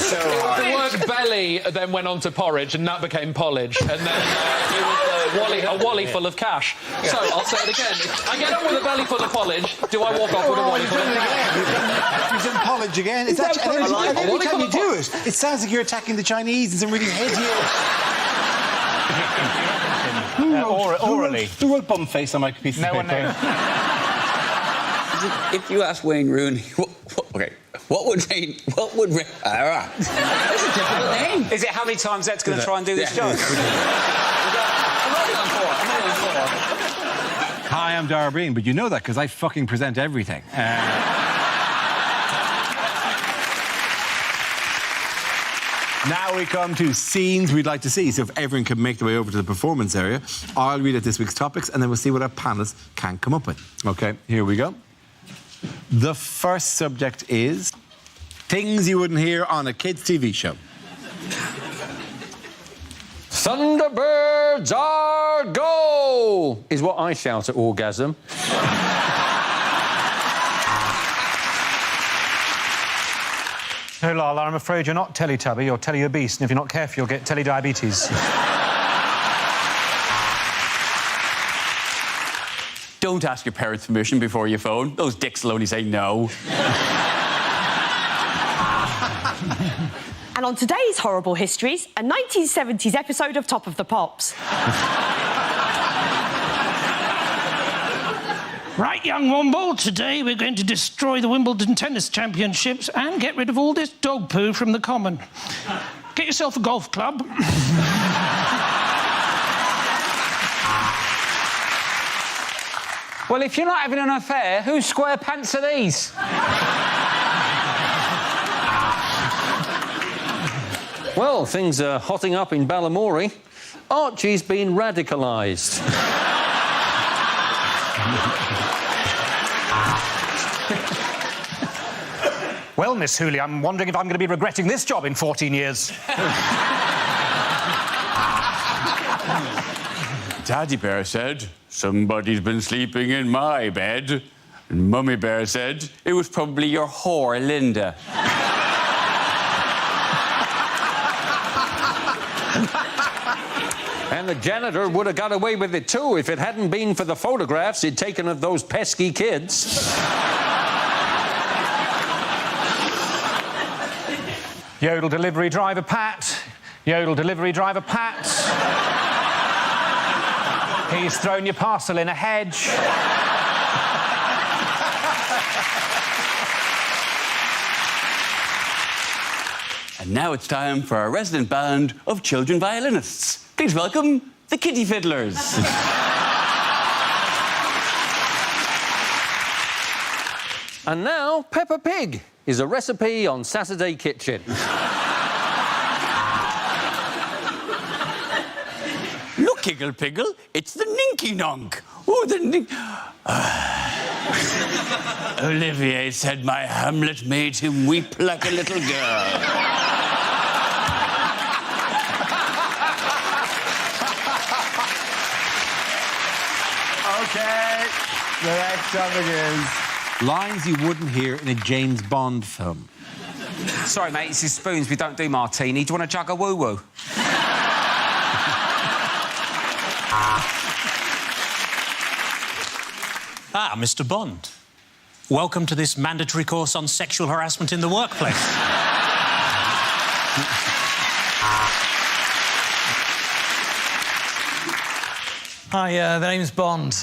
The word belly then went on to porridge, and that became pollage, and then it was a wally full of cash. So, I'll say it again. I get on with a belly full of porridge. Do I walk off with a wally full of cash? You've done college again. It's actually, every time you do it, it sounds like you're attacking the Chinese in some really heady... Orally. Who wrote bum face on my piece of paper? No one knows. If you ask Wayne Rooney, what would that's a difficult name. Is it how many times Ed's going to try and do this joke? Hi, I'm Dara Breen, but you know that because I fucking present everything. Now we come to scenes we'd like to see. So if everyone can make their way over to the performance area, I'll read out this week's topics and then we'll see what our panellists can come up with. OK, here we go. The first subject is things you wouldn't hear on a kids' TV show. Thunderbirds are go! Is what I shout at orgasm. No, Lala, I'm afraid you're not Teletubby, you're Teleobese, and if you're not careful, you'll get telediabetes. Don't ask your parents' permission before you phone. Those dicks will only say no. And on today's Horrible Histories, a 1970s episode of Top of the Pops. Right, young Womble, today we're going to destroy the Wimbledon Tennis Championships and get rid of all this dog poo from the common. Get yourself a golf club. Well, if you're not having an affair, whose square pants are these? Well, things are hotting up in Balamory. Archie's been radicalised. Well, Miss Hooley, I'm wondering if I'm going to be regretting this job in 14 years. Daddy Bear said, somebody's been sleeping in my bed. And Mummy Bear said, it was probably your whore, Linda. And the janitor would have got away with it too if it hadn't been for the photographs he'd taken of those pesky kids. Yodel delivery driver Pat. Yodel delivery driver Pat. He's thrown your parcel in a hedge. And now it's time for our resident band of children violinists. Please welcome the Kitty Fiddlers. And now, Peppa Pig is a recipe on Saturday Kitchen. Look, Iggle Piggle, it's the Ninky Nonk. Oh, the Olivier said my Hamlet made him weep like a little girl. OK, the next topic is lines you wouldn't hear in a James Bond film. Sorry, mate, it's his spoons. We don't do martini. Do you want to jug a woo-woo? Ah, Mr. Bond. Welcome to this mandatory course on sexual harassment in the workplace. Hi, the name's Bond.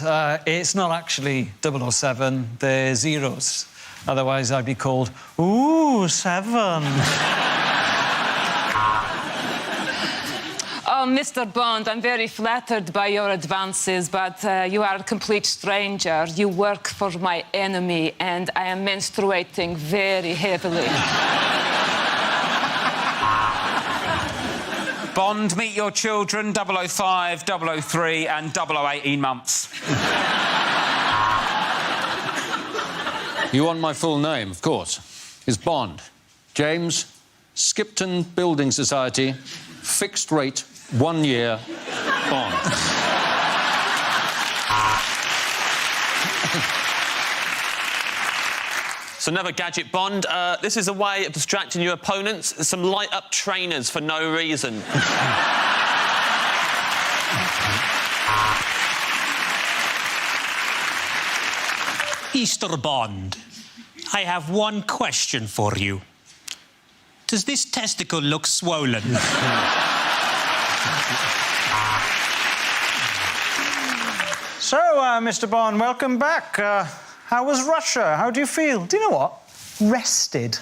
It's not actually 007, they're zeros. Otherwise, I'd be called, ooh, 7. Oh, Mr. Bond, I'm very flattered by your advances, but you are a complete stranger. You work for my enemy, and I am menstruating very heavily. Bond, meet your children, 005, 003 and 0018 months. You want my full name, of course. It's Bond. James Skipton Building Society, fixed rate, 1 year, Bond. So never gadget Bond. This is a way of distracting your opponents. Some light-up trainers for no reason. Mr. Bond, I have one question for you. Does this testicle look swollen? So, Mr. Bond, welcome back. How was Russia? How do you feel? Do you know what? Rested.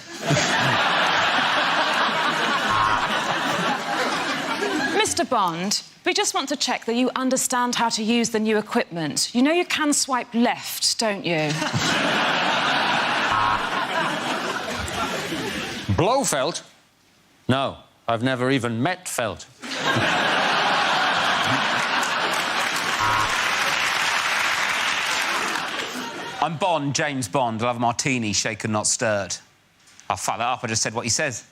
Mr. Bond, we just want to check that you understand how to use the new equipment. You know you can swipe left, don't you? Blofeld? No, I've never even met Felt. I'm Bond, James Bond. I'll have a martini, shaken, not stirred. I'll fuck that up. I just said what he says.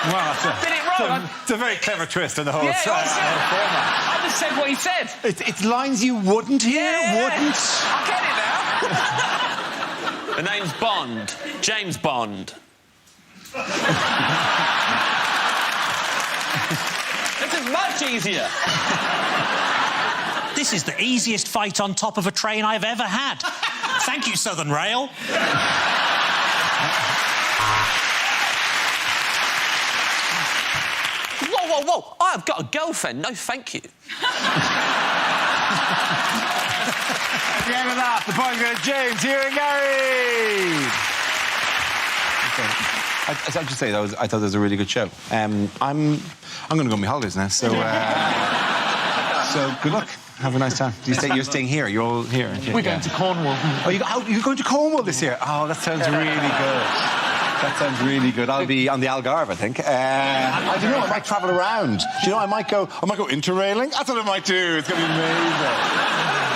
Well, Did it wrong? it's a very clever twist on the whole Yeah, format. I just said what he said. It's lines you wouldn't hear, wouldn't. I get it now. The name's Bond. James Bond. This is much easier. This is the easiest fight on top of a train I've ever had. Thank you, Southern Rail. Whoa, whoa, whoa. I've got a girlfriend. No, thank you. At the end of that, the point goes James, here and Gary. I have to say, I thought that was a really good show. I'm going to go on my holidays now, so so good luck. Have a nice time. You're staying here. You're all here. We're going to Cornwall. Oh, you're going to Cornwall this year? Oh, that sounds really good. That sounds really good. I'll be on the Algarve, I think. I don't know. I might travel around. Do you know? I might go interrailing. That's what I might do. It's going to be amazing.